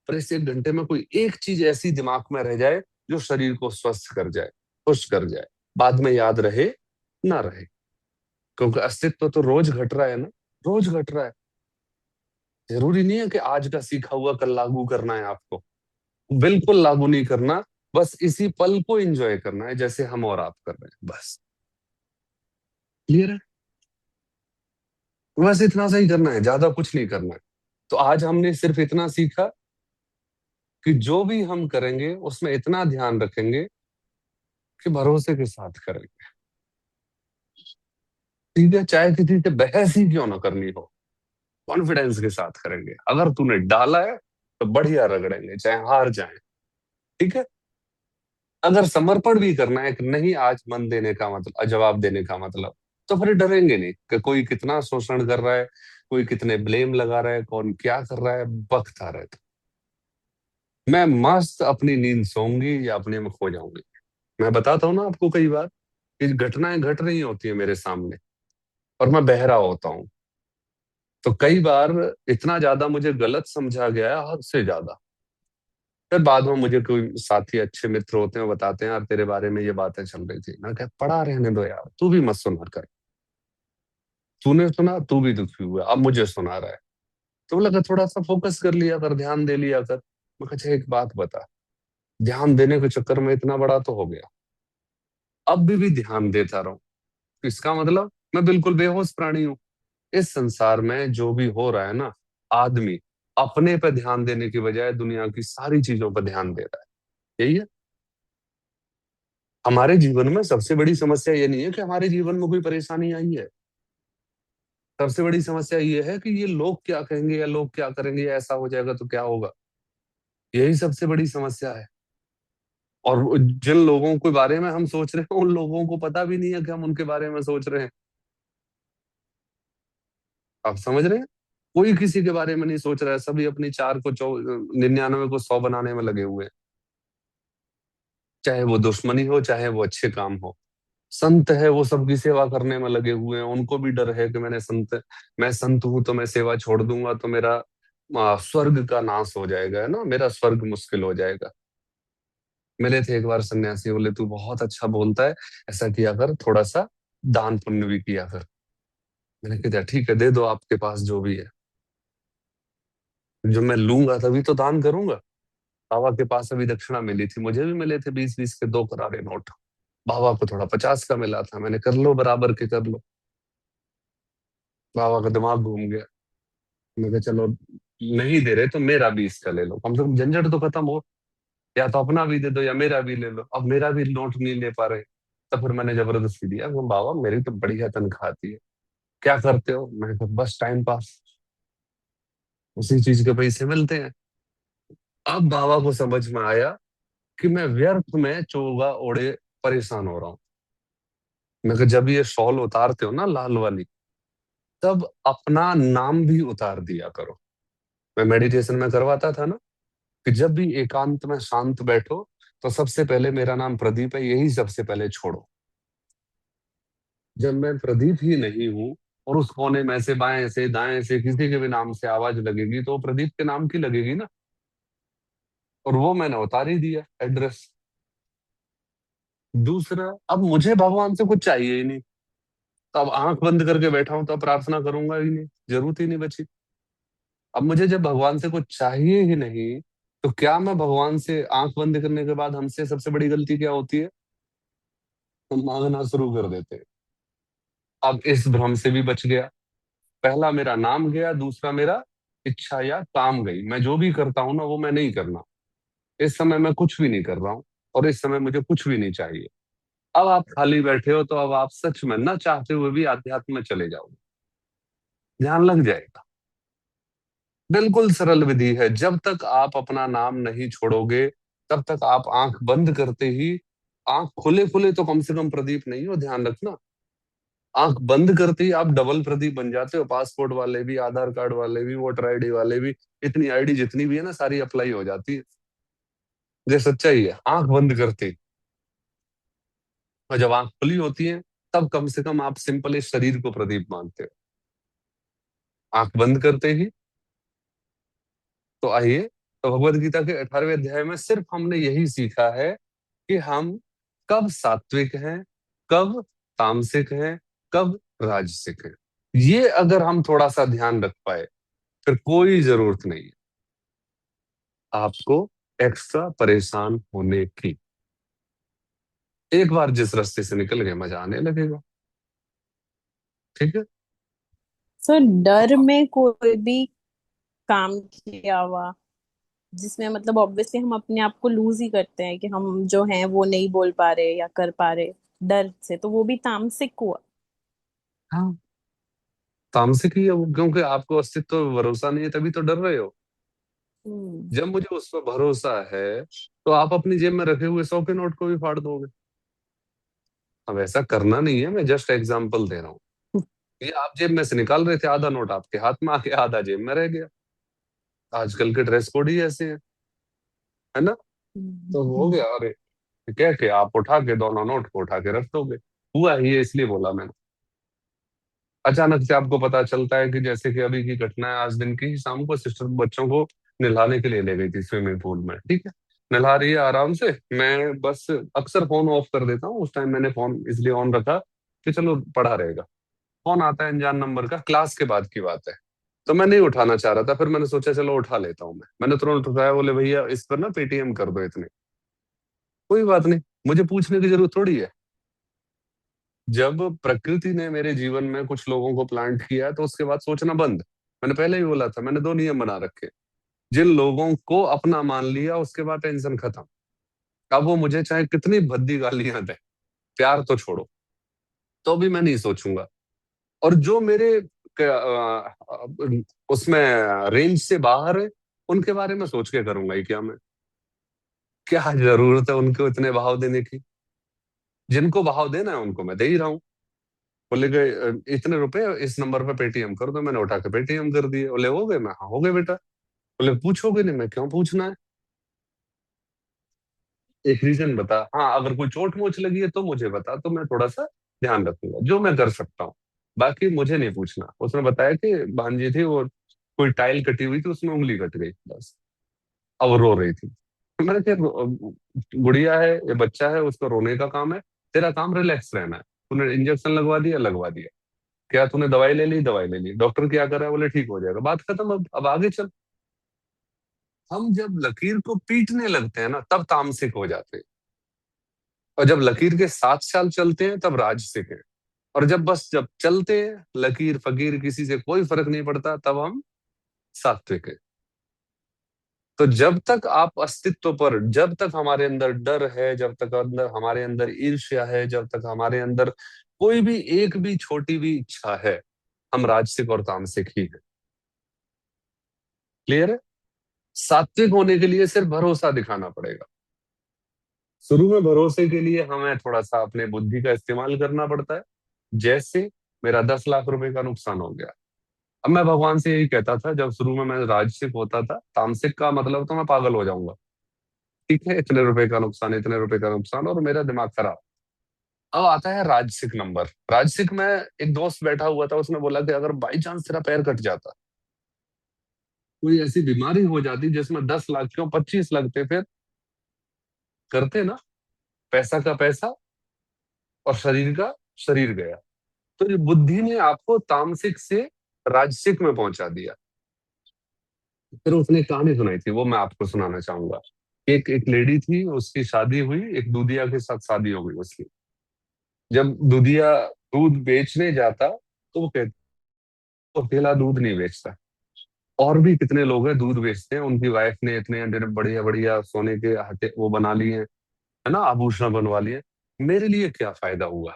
पर इस 1 घंटे में कोई एक चीज ऐसी दिमाग में रह जाए जो शरीर को स्वस्थ कर जाए, खुश कर जाए। बाद में याद रहे ना रहे, क्योंकि अस्तित्व तो रोज घट रहा है ना, रोज घट रहा है। जरूरी नहीं है कि आज का सीखा हुआ कल लागू करना है आपको। बिल्कुल लागू नहीं करना। बस इसी पल को एंजॉय करना है जैसे हम और आप कर रहे हैं, बस। क्लियर है? बस इतना सही करना है, ज्यादा कुछ नहीं करना है। तो आज हमने सिर्फ इतना सीखा कि जो भी हम करेंगे उसमें इतना ध्यान रखेंगे कि भरोसे के साथ करेंगे। ठीक है, चाहे किसी से बहस ही क्यों ना करनी हो, कॉन्फिडेंस के साथ करेंगे। अगर तूने डाला है तो बढ़िया रगड़ेंगे, चाहे हार जाए। ठीक है। अगर समर्पण भी करना है कि नहीं, आज मन देने का मतलब, जवाब देने का मतलब, तो फिर डरेंगे नहीं कि कोई कितना शोषण कर रहा है, कोई कितने ब्लेम लगा रहा है, कौन क्या कर रहा है, बकता रहता। मैं मस्त अपनी नींद सोऊंगी या अपने में खो जाऊंगी। मैं बताता हूँ ना आपको कई बार कि घटनाएं घट रही होती है मेरे सामने और मैं बहरा होता हूँ। तो कई बार इतना ज्यादा मुझे गलत समझा गया है, हद से ज्यादा। फिर बाद में मुझे कोई साथी अच्छे मित्र होते हैं, वो बताते हैं यार तेरे बारे में ये बातें चल रही थी। मैं कहा पड़ा रहने दो यार, तू भी मत सुना कर। तूने सुना, तू भी दुखी हुआ, अब मुझे सुना रहा है। तो वो लगा थोड़ा सा फोकस कर लिया कर, ध्यान दे लिया कर। मैं कहा अच्छा एक बात बता, ध्यान देने के चक्कर में इतना बड़ा तो हो गया, अब भी ध्यान देता रहूं तो इसका मतलब मैं बिल्कुल बेहोश प्राणी हूँ। इस संसार में जो भी हो रहा है ना, आदमी अपने पे ध्यान देने की बजाय दुनिया की सारी चीजों पर ध्यान दे रहा है। यही है हमारे जीवन में सबसे बड़ी समस्या। ये नहीं है कि हमारे जीवन में कोई परेशानी आई है। सबसे बड़ी समस्या ये है कि ये लोग क्या कहेंगे या लोग क्या करेंगे, या ऐसा हो जाएगा तो क्या होगा। यही सबसे बड़ी समस्या है। और जिन लोगों के बारे में हम सोच रहे हैं, उन लोगों को पता भी नहीं है कि हम उनके बारे में सोच रहे हैं। आप समझ रहे हैं? कोई किसी के बारे में नहीं सोच रहा है, सभी अपनी 4 को 99 को 100 बनाने में लगे हुए हैं। चाहे वो दुश्मनी हो चाहे वो अच्छे काम हो। संत है वो सबकी सेवा करने में लगे हुए हैं, उनको भी डर है कि मैं संत हूं तो मैं सेवा छोड़ दूंगा तो मेरा स्वर्ग का नाश हो जाएगा, है ना, मेरा स्वर्ग मुश्किल हो जाएगा। मिले थे एक बार सन्यासी, बोले तू बहुत अच्छा बोलता है, ऐसा किया कर, थोड़ा सा दान पुण्य भी किया कर। मैंने कहा ठीक है, दे दो आपके पास जो भी है, जो मैं लूंगा तभी तो दान करूंगा। बाबा के पास अभी दक्षिणा मिली थी, मुझे भी मिले थे 20-20 के 2 करारे नोट। बाबा को थोड़ा 50 का मिला था, मैंने कर लो बराबर के कर लो। बाबा का दिमाग घूम गया। मैं कहा चलो नहीं दे रहे तो मेरा भी इसका ले लो, कम से कम झंझट तो खत्म हो। या तो अपना भी दे दो या मेरा भी ले लो, अब मेरा भी नोट नहीं ले पा रहे। तब फिर मैंने जबरदस्ती दिया, मैं, बाबा मेरी तो बढ़िया तनख्वाह आती है, क्या करते हो? मैंने कहा बस टाइम पास, उसी चीज के पैसे मिलते हैं। अब बाबा को समझ में आया कि मैं व्यर्थ में चोगा ओढ़े परेशान हो रहा हूँ। मैं कहा जब ये शॉल उतारते हो ना लाल वाली, तब अपना नाम भी उतार दिया करो। मैं मेडिटेशन में करवाता था ना कि जब भी एकांत में शांत बैठो तो सबसे पहले मेरा नाम प्रदीप है, यही सबसे पहले छोड़ो। जब मैं प्रदीप ही नहीं हूं और उस कोने में से बाएं से दाएं से किसी के भी नाम से आवाज लगेगी तो वो प्रदीप के नाम की लगेगी ना। और वो मैंने उतार ही दिया एड्रेस। दूसरा, अब मुझे भगवान से कुछ चाहिए ही नहीं, तो अब आंख बंद करके बैठा हूं तो अब प्रार्थना करूंगा ही नहीं, जरूरत ही नहीं बची। अब मुझे जब भगवान से कुछ चाहिए ही नहीं, तो क्या मैं भगवान से आंख बंद करने के बाद, हमसे सबसे बड़ी गलती क्या होती है, हम मांगना शुरू कर देते हैं। अब इस भ्रम से भी बच गया। पहला मेरा नाम गया, दूसरा मेरा इच्छा या काम गई। मैं जो भी करता हूं ना वो मैं नहीं करना। इस समय मैं कुछ भी नहीं कर रहा हूँ और इस समय मुझे कुछ भी नहीं चाहिए। अब आप खाली बैठे हो तो अब आप सच में ना चाहते हुए भी आध्यात्म में चले जाओगे, ध्यान लग जाएगा। बिल्कुल सरल विधि है, जब तक आप अपना नाम नहीं छोड़ोगे तब तक आप आंख बंद करते ही, आंख खुले खुले तो कम से कम प्रदीप नहीं हो, ध्यान रखना। आंख बंद करते ही आप डबल प्रदीप बन जाते हो। पासपोर्ट वाले भी, आधार कार्ड वाले भी, वोटर आईडी वाले भी, इतनी आईडी जितनी भी है ना सारी अप्लाई हो जाती है। ये सच्चाई है, आंख बंद करते ही। और जब आंख खुली होती है तब कम से कम आप सिंपल इस शरीर को प्रदीप मानते हो। आंख बंद करते ही, तो आइए, तो भगवत गीता के 18वें अध्याय में सिर्फ हमने यही सीखा है कि हम कब सात्विक हैं, कब तामसिक हैं, कब राजसिक हैं। ये अगर हम थोड़ा सा ध्यान रख पाए, फिर कोई जरूरत नहीं है आपको एक्स्ट्रा परेशान होने की। एक बार जिस रास्ते से निकल गए मजा आने लगेगा। ठीक है। सर डर में कोई भी काम किया हुआ जिसमें मतलब ऑब्वियसली हम अपने आप को लूज ही करते हैं कि हम जो हैं वो नहीं बोल पा रहे या कर पा रहे डर से, तो वो भी तामसिक हुआ। हाँ, तामसिक ही है वो, क्योंकि आपको अस्तित्व पे भरोसा नहीं है तभी तो डर रहे हो। हम्म। जब मुझे उस पर भरोसा है तो आप अपनी जेब में रखे हुए 100 के नोट को भी फाड़ दोगे। अब ऐसा करना नहीं है, मैं जस्ट एग्जांपल दे रहा हूँ। ये आप जेब में से निकाल रहे थे, आधा नोट आपके हाथ में आके आधा जेब में रह गया। आजकल के ड्रेस कोड ही ऐसे हैं, है ना। तो हो गया, अरे कह के आप उठा के दोनों नोट को उठा के रख दोगे। हुआ ही है, इसलिए बोला मैंने। अचानक से आपको पता चलता है कि जैसे कि अभी की घटना है, आज दिन की ही शाम को सिस्टर बच्चों को नहलाने के लिए ले गई थी स्विमिंग पूल में, ठीक है। नहला रही है आराम से, मैं बस अक्सर फोन ऑफ कर देता हूँ, उस टाइम मैंने फोन इसलिए ऑन रखा कि चलो पड़ा रहेगा। फोन आता है अनजान नंबर का, क्लास के बाद की बात है। तो मैं नहीं उठाना चाह रहा था, फिर मैंने सोचा चलो उठा लेता हूँ। मैंने तुरंत उठाया, बोले भैया इस पर ना पेटीएम कर दो इतने। कोई बात नहीं, मुझे पूछने की जरूरत थोड़ी है। जब प्रकृति ने मेरे जीवन में कुछ लोगों को प्लांट किया है तो उसके बाद सोचना बंद। मैंने पहले ही बोला था, मैंने 2 नियम बना रखे। जिन लोगों को अपना मान लिया उसके बाद टेंशन खत्म। अब वो मुझे चाहे कितनी भद्दी गालियां दे, प्यार तो छोड़ो, तो भी मैं नहीं सोचूंगा। और जो मेरे उसमें रेंज से बाहर है, उनके बारे में सोच के करूंगा ही क्या मैं? क्या जरूरत है उनको इतने भाव देने की? जिनको भाव देना है उनको मैं दे ही रहा हूँ। बोले गए इतने रुपए इस नंबर पे पेटीएम कर दो, मैंने उठा के पेटीएम कर दिए। बोले हो गए? मैं हाँ हो गए बेटा। बोले पूछोगे नहीं? मैं क्यों पूछना है? एक रीजन बता, हाँ अगर कोई चोट मोच लगी है तो मुझे बता, तो मैं थोड़ा सा ध्यान रखूंगा, जो मैं कर सकता हूँ, बाकी मुझे नहीं पूछना। उसने बताया कि भांजी थी वो, कोई टाइल कटी हुई थी उसमें उंगली कट गई बस, अब वो रो रही थी। मैंने कहा गुड़िया है, ये बच्चा है, उसको रोने का काम है, तेरा काम रिलैक्स रहना है। तूने इंजेक्शन लगवा दिया, क्या तूने दवाई ले ली, दवाई ले ली, डॉक्टर क्या कर रहा है, बोले ठीक हो जाएगा, बात खत्म। अब आगे चल। हम जब लकीर को पीटने लगते हैं ना तब तामसिक हो जाते हैं, और जब लकीर के साथ साल चलते हैं तब राजसिक है, और जब चलते हैं लकीर फकीर किसी से कोई फर्क नहीं पड़ता तब हम सात्विक है। तो जब तक आप अस्तित्व पर, जब तक हमारे अंदर डर है, जब तक अंदर हमारे अंदर ईर्ष्या है, जब तक हमारे अंदर कोई भी एक भी छोटी भी इच्छा है, हम राजसिक और तामसिक ही है। क्लियर है? सात्विक होने के लिए सिर्फ भरोसा दिखाना पड़ेगा। शुरू में भरोसे के लिए हमें थोड़ा सा अपने बुद्धि का इस्तेमाल करना पड़ता है। जैसे मेरा 10 लाख रुपए का नुकसान हो गया, अब मैं भगवान से यही कहता था जब शुरू में मैं राजसिक होता था, तामसिक का मतलब तो मैं पागल हो जाऊंगा, ठीक है, इतने रुपए का नुकसान, इतने रुपए का नुकसान, और मेरा दिमाग खराब। अब आता है राजसिक नंबर। राजसिक में एक दोस्त बैठा हुआ था, उसने बोला कि अगर बाई चांस तेरा पैर कट जाता, कोई ऐसी बीमारी हो जाती जिसमें 10 लाख क्यों 25 लगते, फिर करते ना, पैसा का पैसा और शरीर का शरीर गया। तो ये बुद्धि ने आपको तामसिक से राजसिक में पहुंचा दिया। फिर उसने कहानी सुनाई थी, वो मैं आपको सुनाना चाहूंगा। एक लेडी थी, उसकी शादी हुई, एक दूधिया के साथ शादी हो गई उसकी। जब दूधिया दूध बेचने जाता तो वो कहते, वो अकेला दूध नहीं बेचता, और भी कितने लोग हैं दूध बेचते हैं, उनकी वाइफ ने इतने बढ़िया बढ़िया सोने के हटे वो बना लिए हैं, है ना, आभूषण बनवा लिए, मेरे लिए क्या फायदा हुआ।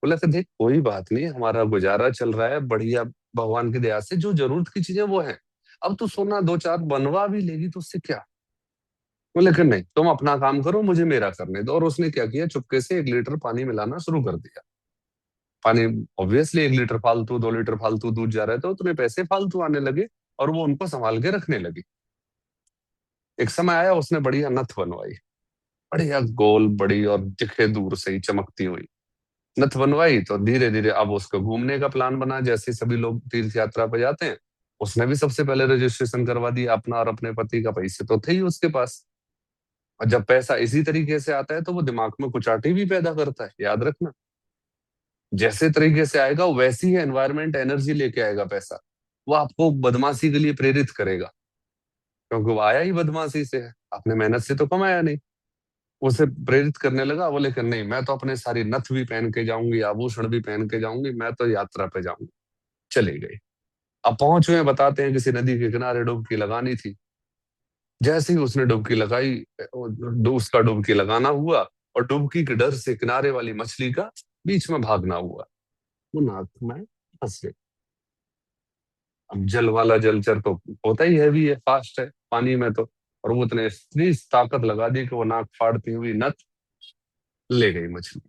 बोला कि देख कोई बात नहीं, हमारा गुजारा चल रहा है बढ़िया, भगवान की दया से जो जरूरत की चीजें वो है, अब तू सोना 2 4 बनवा भी लेगी तो उससे क्या। बोले कि नहीं, तुम अपना काम करो, मुझे मेरा करने दो। और उसने क्या किया, चुपके से 1 लीटर पानी मिलाना शुरू कर दिया। पानी, ऑब्वियसली 1 लीटर फालतू, 2 लीटर फालतू दूध जा रहे थे, उतने पैसे फालतू आने लगे, और वो उनको संभाल के रखने लगी। एक समय आया, उसने बढ़िया नथ बनवाई, बढ़िया गोल बड़ी और दिखे दूर से ही चमकती हुई नथ बनवाई। तो धीरे धीरे अब उसको घूमने का प्लान बना, जैसे सभी लोग तीर्थ यात्रा पर जाते हैं, उसने भी सबसे पहले रजिस्ट्रेशन करवा दिया अपना और अपने पति का। पैसे तो थे ही उसके पास, और जब पैसा इसी तरीके से आता है तो वो दिमाग में कुचाटी भी पैदा करता है, याद रखना। जैसे तरीके से आएगा वैसी ही एनवायरमेंट एनर्जी लेके आएगा पैसा, वो आपको बदमाशी के लिए प्रेरित करेगा, क्योंकि वो आया ही बदमाशी से है, आपने मेहनत से तो कमाया नहीं। उसे प्रेरित करने लगा, वो लेकिन नहीं, मैं तो अपने सारी नथ भी पहन के जाऊंगी, आभूषण भी पहन के जाऊंगी, मैं तो यात्रा पे जाऊंगी। चले गए। अब पहुंच हुए, बताते हैं किसी नदी के किनारे डुबकी लगानी थी। जैसे ही उसने डुबकी लगाई, उसका डुबकी लगाना हुआ, और डुबकी के डर से किनारे वाली मछली का बीच में भागना हुआ, वो नाक में फंस गई। अब जल वाला जलचर तो होता ही हैवी है, फास्ट है पानी में तो, और वो इतने इतनी ताकत लगा दी कि वो नाक फाड़ती हुई नथ ले गई मछली।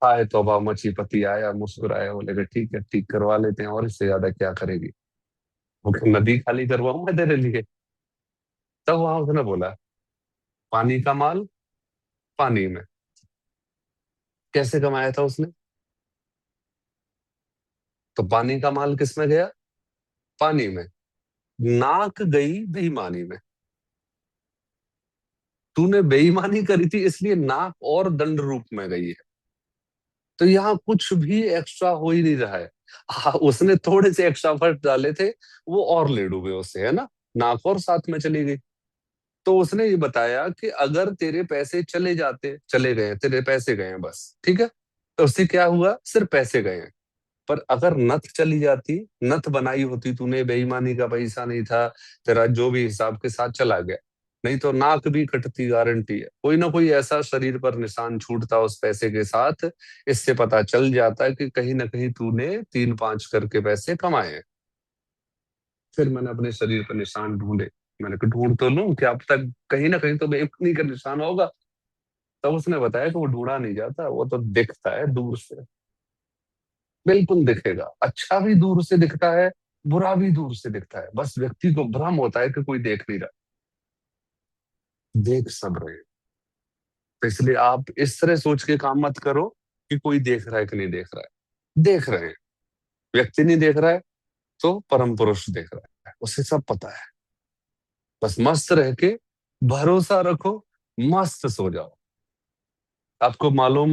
आए तौबा, मची पति आया, मुस्कुराया, बोले कि ठीक है, ठीक करवा लेते हैं, और इससे ज्यादा क्या करेगी, वो नदी खाली करवाऊं मैं तेरे लिए। तब वहां उसने बोला, पानी का माल पानी में। कैसे कमाया था उसने, तो पानी का माल किस में गया, पानी में। नाक गई बेईमानी में, तूने बेईमानी करी थी इसलिए नाक और दंड रूप में गई है। तो यहाँ कुछ भी एक्स्ट्रा हो ही नहीं रहा है। उसने थोड़े से एक्स्ट्रा एफर्ट डाले थे, वो और ले डूबे उससे, है ना, नाक और साथ में चली गई। तो उसने ये बताया कि अगर तेरे पैसे चले जाते, चले गए, तेरे पैसे गए हैं बस, ठीक है, तो उससे क्या हुआ, सिर्फ पैसे गए हैं। पर अगर नथ चली जाती, नथ बनाई होती तूने, बेईमानी का पैसा नहीं था, तेरा जो भी हिसाब के साथ चला गया, नहीं तो नाक भी कटती, गारंटी है, कोई ना कोई ऐसा शरीर पर निशान छूटता उस पैसे के साथ। इससे पता चल जाता है कि कहीं ना कहीं तूने 3 5 करके पैसे कमाए हैं। फिर मैंने अपने शरीर पर निशान ढूंढे, मैंने कहा ढूंढ तो लूं क्या, अब तक कहीं ना कहीं तो बेईमानी का निशान होगा। तब उसने बताया कि वो ढूंढा नहीं जाता, वो तो दिखता है दूर से, बिल्कुल दिखेगा, अच्छा भी दूर से दिखता है, बुरा भी दूर से दिखता है, बस व्यक्ति को भ्रम होता है कि कोई देख नहीं रहा। देख सब रहे हैं। तो इसलिए आप इस तरह सोच के काम मत करो कि कोई देख रहा है कि नहीं देख रहा है। देख रहे हैं। व्यक्ति नहीं देख रहा है तो परम पुरुष देख रहा है, उसे सब पता है। बस मस्त रह के भरोसा रखो, मस्त सो जाओ। आपको मालूम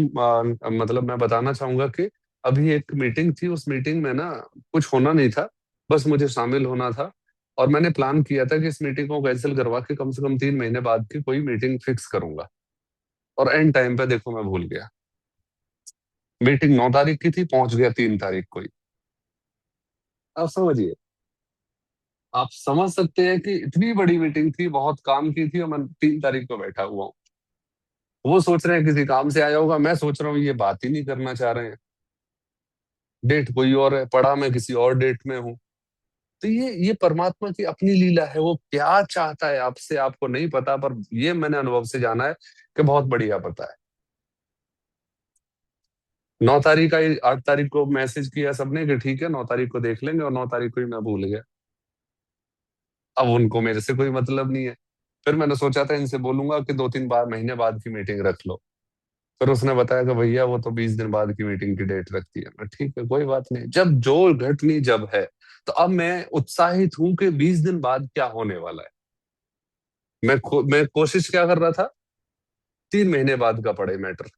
मतलब मैं बताना चाहूंगा कि अभी एक मीटिंग थी, उस मीटिंग में ना कुछ होना नहीं था, बस मुझे शामिल होना था। और मैंने प्लान किया था कि इस मीटिंग को कैंसिल करवा के कम से कम 3 महीने बाद की कोई मीटिंग फिक्स करूंगा। और एंड टाइम पे देखो मैं भूल गया। मीटिंग 9 तारीख की थी, पहुंच गया 3 तारीख को ही। आप समझिए, आप समझ सकते हैं कि इतनी बड़ी मीटिंग थी, बहुत काम की थी, और मैं 3 तारीख को बैठा हुआ हूँ। वो सोच रहे हैं किसी काम से आया होगा, मैं सोच रहा हूँ ये बात ही नहीं करना चाह रहे हैं। डेट कोई और है, पढ़ा मैं किसी और डेट में हूँ। तो ये परमात्मा की अपनी लीला है। वो क्या चाहता है आपसे आपको नहीं पता, पर ये मैंने अनुभव से जाना है कि बहुत बढ़िया पता है। 9 तारीख का 8 तारीख को मैसेज किया सबने कि ठीक है 9 तारीख को देख लेंगे, और 9 तारीख को ही मैं भूल गया। अब उनको मेरे से कोई मतलब नहीं है। फिर मैंने सोचा था इनसे बोलूंगा कि 2-3 महीने बाद की मीटिंग रख लो। फिर उसने बताया कि भैया वो तो 20 दिन बाद की मीटिंग की डेट रखती है। मैं ठीक है कोई बात नहीं, जब जो घटनी जब है। तो अब मैं उत्साहित हूं कि 20 दिन बाद क्या होने वाला है। मैं कोशिश क्या कर रहा था, 3 महीने बाद का पढ़े मैटर,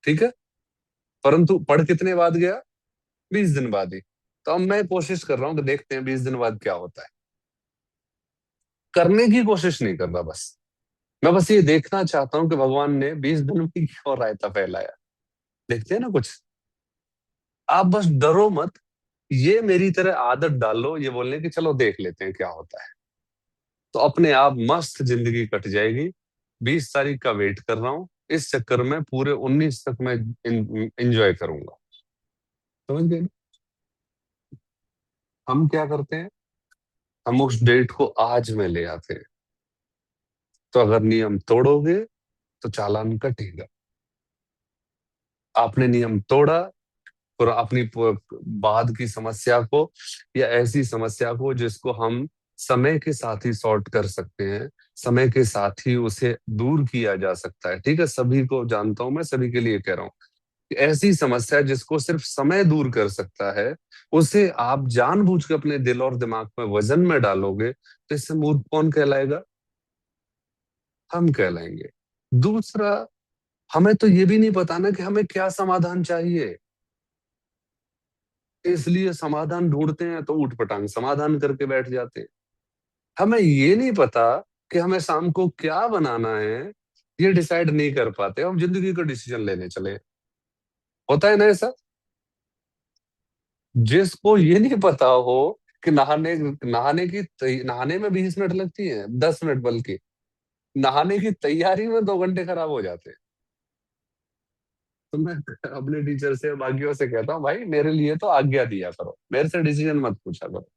ठीक है। परंतु पढ़ कितने बाद गया, 20 दिन बाद ही। तो अब मैं कोशिश कर रहा हूँ कि देखते हैं 20 दिन बाद क्या होता है। करने की कोशिश नहीं कर रहा, बस मैं बस ये देखना चाहता हूँ कि भगवान ने 20 दिन में क्यों रायता फैलाया। देखते हैं ना कुछ। आप बस डरो मत, ये मेरी तरह आदत डालो ये बोलने की चलो देख लेते हैं क्या होता है। तो अपने आप मस्त जिंदगी कट जाएगी। 20 तारीख का वेट कर रहा हूँ, इस चक्कर में पूरे 19 तक मैं इंजॉय करूंगा। समझ गए ना? हम क्या करते हैं, हम उस डेट को आज में ले आते हैं। तो अगर नियम तोड़ोगे तो चालान कटेगा। आपने नियम तोड़ा और अपनी बाद की समस्या को, या ऐसी समस्या को जिसको हम समय के साथ ही सॉर्ट कर सकते हैं, समय के साथ ही उसे दूर किया जा सकता है। ठीक है, सभी को जानता हूं, मैं सभी के लिए कह रहा हूं कि ऐसी समस्या जिसको सिर्फ समय दूर कर सकता है, उसे आप जानबूझ के अपने दिल और दिमाग में वजन में डालोगे, तो इससे मूर्ख कौन कहलाएगा, हम कहलाएंगे। दूसरा, हमें तो ये भी नहीं पता ना कि हमें क्या समाधान चाहिए, इसलिए समाधान ढूंढते हैं तो ऊटपटांग समाधान करके बैठ जाते हैं। हमें ये नहीं पता कि हमें शाम को क्या बनाना है, ये डिसाइड नहीं कर पाते, हम जिंदगी का डिसीजन लेने चले। होता है ना ऐसा। जिसको ये नहीं पता हो कि नहाने में 20 मिनट लगती है, 10 मिनट बल्कि, नहाने की तैयारी में 2 घंटे खराब हो जाते हैं। तो मैं अपने टीचर से बाकियों से कहता हूँ भाई मेरे लिए तो आज्ञा दिया करो, मेरे से डिसीजन मत पूछा करो,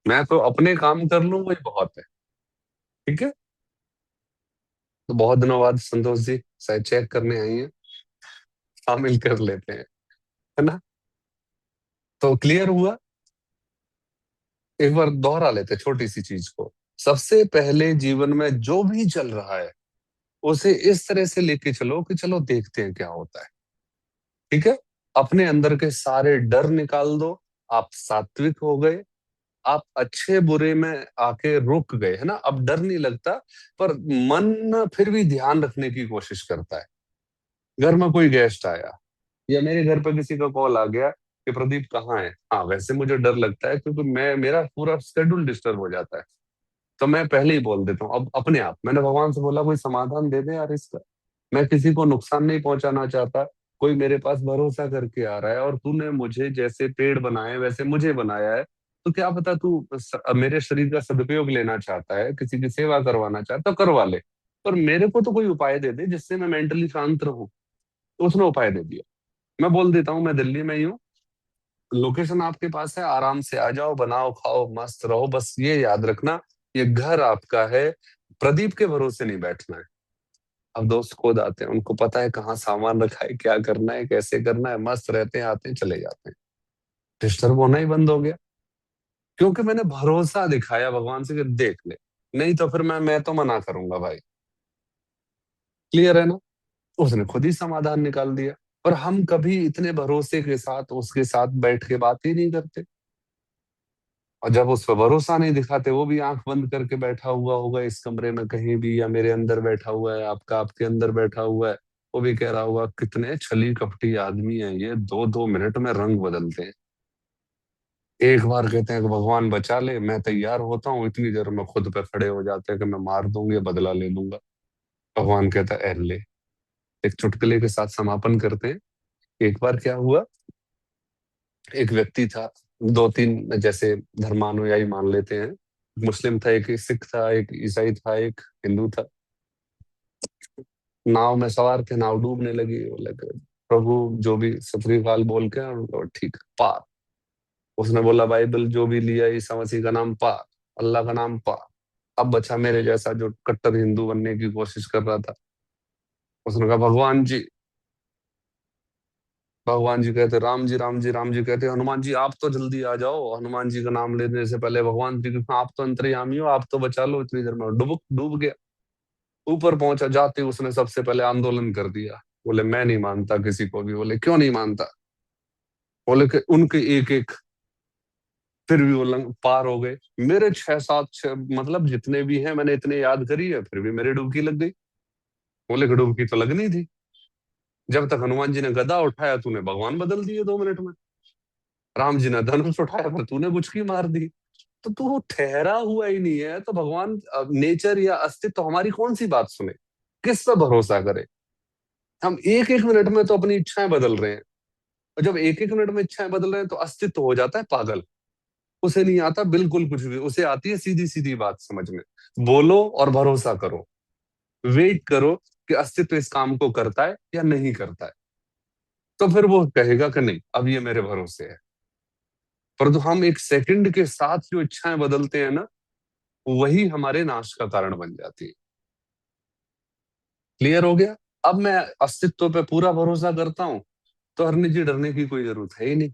मैं तो अपने काम कर लूँ वही बहुत है। ठीक है। तो बहुत दिनों बाद संतोष जी शायद चेक करने आई है, शामिल कर लेते हैं, है ना। तो क्लियर हुआ। एक बार दोहरा लेते हैं छोटी सी चीज को। सबसे पहले जीवन में जो भी चल रहा है उसे इस तरह से लेके चलो कि चलो देखते हैं क्या होता है। ठीक है। अपने अंदर के सारे डर निकाल दो। आप सात्विक हो गए, आप अच्छे बुरे में आके रुक गए, है ना। अब डर नहीं लगता, पर मन ना फिर भी ध्यान रखने की कोशिश करता है। घर में कोई गेस्ट आया, या मेरे घर पर किसी का कॉल आ गया कि प्रदीप कहाँ है, हाँ वैसे मुझे डर लगता है क्योंकि मैं मेरा पूरा शेड्यूल डिस्टर्ब हो जाता है। तो मैं पहले ही बोल देता हूँ, अब अपने आप मैंने भगवान से बोला कोई समाधान दे दे यार इसका, मैं किसी को नुकसान नहीं पहुंचाना चाहता। कोई मेरे पास भरोसा करके आ रहा है, और तूने मुझे जैसे पेड़ बनाए वैसे मुझे बनाया है। तो क्या पता तू मेरे शरीर का सदुपयोग लेना चाहता है, किसी की सेवा करवाना चाहता, तो करवा ले। पर मेरे को तो कोई उपाय दे दे जिससे मैं मेंटली शांत रहूं। तो उसने उपाय दे दिया। मैं बोल देता हूँ मैं दिल्ली में ही हूँ, लोकेशन आपके पास है, आराम से आ जाओ, बनाओ खाओ मस्त रहो, बस ये याद रखना ये घर आपका है, प्रदीप के भरोसे नहीं बैठना है। अब दोस्त खुद आते हैं, उनको पता है कहाँ सामान रखा है, क्या करना है, कैसे करना है, मस्त रहते हैं, आते हैं चले जाते हैं। डिस्टर्ब होना ही बंद हो गया, क्योंकि मैंने भरोसा दिखाया भगवान से कि देख ले। नहीं तो फिर मैं तो मना करूंगा भाई, क्लियर है ना? उसने खुद ही समाधान निकाल दिया। और हम कभी इतने भरोसे के साथ उसके साथ बैठ के बात ही नहीं करते। और जब उस पर भरोसा नहीं दिखाते, वो भी आंख बंद करके बैठा हुआ होगा इस कमरे में कहीं भी, या मेरे अंदर बैठा हुआ है, आपका आपके अंदर बैठा हुआ है, वो भी कह रहा होगा कितने छली कपटी आदमी है ये, 2-2 मिनट में रंग बदलते हैं। एक बार कहते हैं कि भगवान बचा ले, मैं तैयार होता हूँ, इतनी देर में खुद पे खड़े हो जाते हैं कि मैं मार दूंगी, बदला ले लूंगा। भगवान कहता है ले। एक चुटकुले के साथ समापन करते हैं। एक बार क्या हुआ, एक व्यक्ति था, 2-3 जैसे धर्मानुयायी मान लेते हैं, मुस्लिम था, एक सिख था, एक ईसाई था, एक हिंदू था। नाव में सवार थे, नाव डूबने लगी, वो लगे प्रभु जो भी सत श्री अकाल बोल के, और ठीक पार। उसने बोला बाइबल जो भी लिया ईसा मसीह का नाम पार, अल्लाह का नाम पार। अब बचा मेरे जैसा जो कट्टर हिंदू बनने की कोशिश कर रहा था। उसने कहा भगवान जी। भगवान जी कहते राम जी, राम जी, राम जी कहते हनुमान जी आप तो जल्दी आ जाओ। हनुमान जी का नाम लेने से पहले भगवान जी कहते आप तो अंतर्यामी हो, आप तो बचा लो, इतनी देर में डूब गया। ऊपर पहुंचा, जाते उसने सबसे पहले आंदोलन कर दिया। बोले मैं नहीं मानता किसी को भी। बोले क्यों नहीं मानता? बोले कि उनके एक एक, फिर भी वो पार हो गए। मेरे 6-7 मतलब जितने भी हैं मैंने इतने याद करी है, फिर भी मेरी डुबकी लग गई। बोले कि डुबकी तो लगनी थी, जब तक हनुमान जी ने गदा उठाया तूने भगवान बदल दिए 2 मिनट में। राम जी ने धनुष उठाया पर तूने बुचकी मार दी। तो तू ठहरा हुआ ही नहीं है, तो भगवान नेचर या अस्तित्व हमारी कौन सी बात सुने, किस पर भरोसा करे? हम एक एक मिनट में तो अपनी इच्छाएं बदल रहे हैं। और जब एक एक मिनट में इच्छाएं बदल रहे हैं तो अस्तित्व हो जाता है पागल। उसे नहीं आता बिल्कुल कुछ भी, उसे आती है सीधी सीधी बात समझ में। बोलो और भरोसा करो, वेट करो कि अस्तित्व इस काम को करता है या नहीं करता है, तो फिर वो कहेगा कि नहीं अब ये मेरे भरोसे है। परंतु हम एक सेकंड के साथ जो इच्छाएं बदलते हैं ना, वही हमारे नाश का कारण बन जाती है। क्लियर हो गया? अब मैं अस्तित्व पे पूरा भरोसा करता हूं, तो हरनी जी डरने की कोई जरूरत है ही नहीं।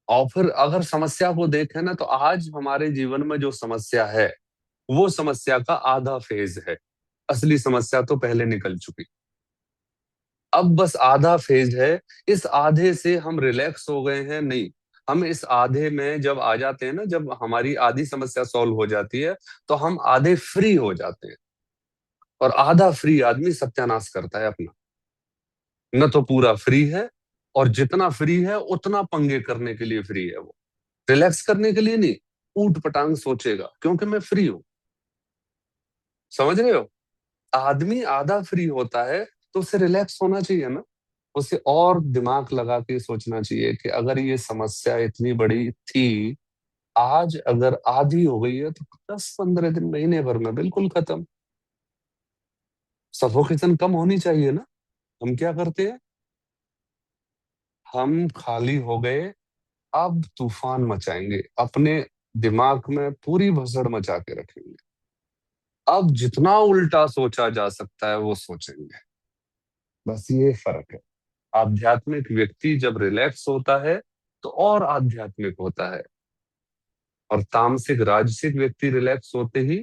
और फिर अगर समस्या को देखें ना, तो आज हमारे जीवन में जो समस्या है वो समस्या का आधा फेज है। असली समस्या तो पहले निकल चुकी, अब बस आधा फेज है। इस आधे से हम रिलैक्स हो गए हैं? नहीं। हम इस आधे में जब आ जाते हैं ना, जब हमारी आधी समस्या सॉल्व हो जाती है, तो हम आधे फ्री हो जाते हैं। और आधा फ्री आदमी सत्यानाश करता है अपना। न तो पूरा फ्री है, और जितना फ्री है उतना पंगे करने के लिए फ्री है वो, रिलैक्स करने के लिए नहीं। ऊट पटांग सोचेगा क्योंकि मैं फ्री हूं। समझ रहे हो? आदमी आधा फ्री होता है तो उसे रिलैक्स होना चाहिए ना। उसे और दिमाग लगा के सोचना चाहिए कि अगर ये समस्या इतनी बड़ी थी, आज अगर आधी हो गई है तो 10-15 दिन, महीने भर में बिल्कुल खत्म। सफोकेशन कम होनी चाहिए ना। हम क्या करते हैं, हम खाली हो गए, अब तूफान मचाएंगे, अपने दिमाग में पूरी भसड़ मचा के रखेंगे। अब जितना उल्टा सोचा जा सकता है वो सोचेंगे। बस ये फर्क है। आध्यात्मिक व्यक्ति जब रिलैक्स होता है तो और आध्यात्मिक होता है, और तामसिक राजसिक व्यक्ति रिलैक्स होते ही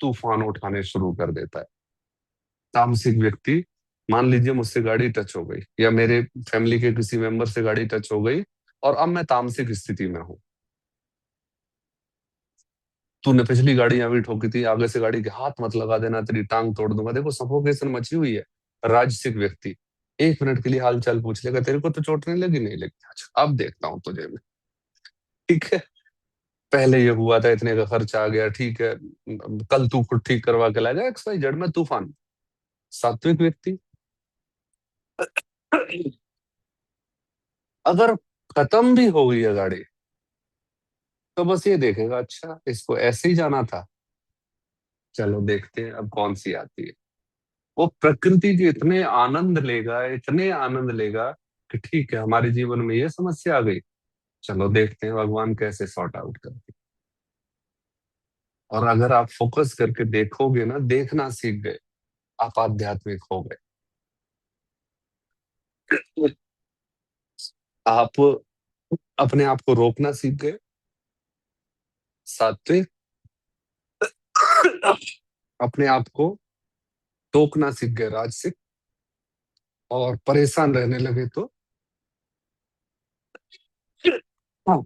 तूफान उठाने शुरू कर देता है। तामसिक व्यक्ति, मान लीजिए मुझसे गाड़ी टच हो गई, या मेरे फैमिली के किसी मेंबर से गाड़ी टच हो गई, और अब मैं तामसिक स्थिति में हूं। तूने पिछली गाड़ी यहाँ भी ठोकी थी, आगे से गाड़ी के हाथ मत लगा देना, तेरी टांग तोड़ दूंगा। देखो सफोकेशन मची हुई है। राजसिक व्यक्ति 1 मिनट के लिए हाल चाल पूछ लेगा, तेरे को तो चोट नहीं लगी? नहीं लगी। अच्छा अब देखता हूँ तुझे मैं। ठीक है, पहले ये हुआ था, इतने का खर्च आ गया, ठीक है, कल तू खुद ठीक करवा के लाएगा, XYZ में तूफान। सात्विक व्यक्ति अगर खत्म भी हो गई है गाड़ी, तो बस ये देखेगा अच्छा इसको ऐसे ही जाना था, चलो देखते हैं अब कौन सी आती है। वो प्रकृति के इतने आनंद लेगा, इतने आनंद लेगा कि ठीक है हमारे जीवन में ये समस्या आ गई, चलो देखते हैं भगवान कैसे सॉर्ट आउट करते हैं। और अगर आप फोकस करके देखोगे ना, देखना सीख गए, आप आध्यात्मिक हो गए। आप अपने आप को रोकना सीख गए, सात्विक। अपने आप को टोकना सीख गए राज से, और परेशान रहने लगे तो हाँ,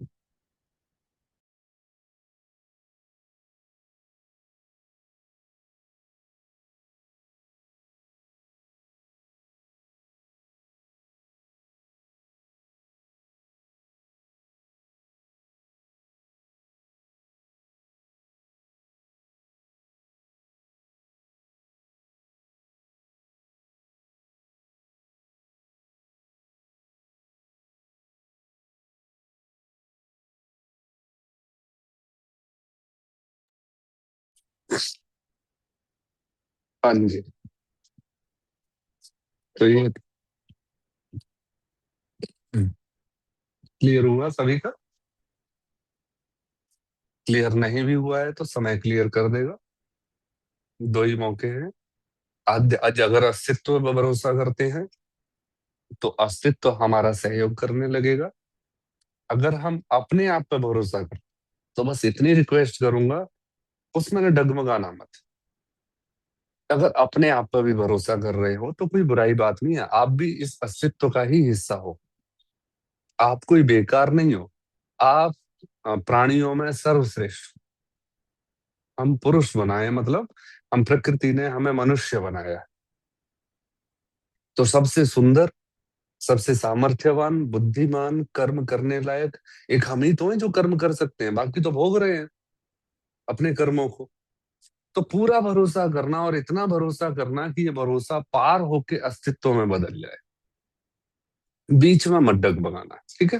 हाँ जी। तो ये क्लियर हुआ सभी का? क्लियर नहीं भी हुआ है तो समय क्लियर कर देगा। दो ही मौके हैं। आज आज अगर अस्तित्व पर भरोसा करते हैं तो अस्तित्व हमारा सहयोग करने लगेगा। अगर हम अपने आप पर भरोसा करें तो बस इतनी रिक्वेस्ट करूंगा, उसमें ना डगमगाना मत। अगर अपने आप पर भी भरोसा कर रहे हो तो कोई बुराई बात नहीं है, आप भी इस अस्तित्व का ही हिस्सा हो। आप कोई बेकार नहीं हो। आप प्राणियों में सर्वश्रेष्ठ। हम पुरुष बनाए, मतलब हम प्रकृति ने हमें मनुष्य बनाया है। तो सबसे सुंदर, सबसे सामर्थ्यवान, बुद्धिमान, कर्म करने लायक एक हम ही तो हैं जो कर्म कर सकते हैं, बाकी तो भोग रहे हैं अपने कर्मों को। तो पूरा भरोसा करना, और इतना भरोसा करना कि ये भरोसा पार होके अस्तित्व में बदल जाए। बीच में मत डगमगाना, ठीक है?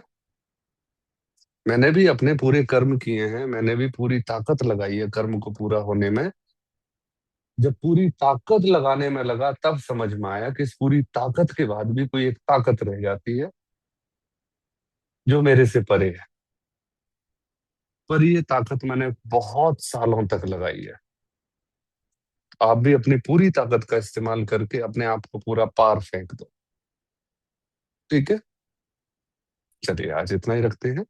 मैंने भी अपने पूरे कर्म किए हैं, मैंने भी पूरी ताकत लगाई है कर्म को पूरा होने में। जब पूरी ताकत लगाने में लगा तब समझ में आया कि इस पूरी ताकत के बाद भी कोई एक ताकत रह जाती है जो मेरे से परे है। पर ये ताकत मैंने बहुत सालों तक लगाई है। आप भी अपनी पूरी ताकत का इस्तेमाल करके अपने आप को पूरा पार फेंक दो, ठीक है? चलिए आज इतना ही रखते हैं।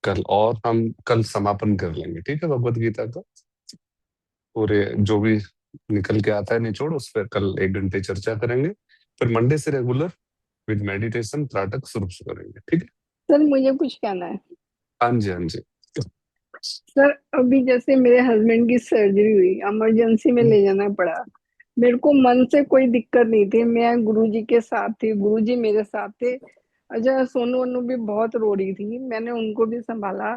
कल और हम कल समापन कर लेंगे, ठीक है, भगवत गीता का। पूरे जो भी निकल के आता है निचोड़, उस पर कल 1 घंटे चर्चा करेंगे। फिर मंडे से रेगुलर विद मेडिटेशन त्राटक शुरू करेंगे, ठीक है? सर मुझे कुछ कहना है। हाँ जी, हाँ जी। सर अभी जैसे मेरे हस्बैंड की सर्जरी हुई, इमरजेंसी में ले जाना पड़ा। मेरे को मन से कोई दिक्कत नहीं थी, मैं गुरुजी के साथ थी, गुरुजी मेरे साथ थे। अच्छा, सोनू वनू भी बहुत रो रही थी, मैंने उनको भी संभाला।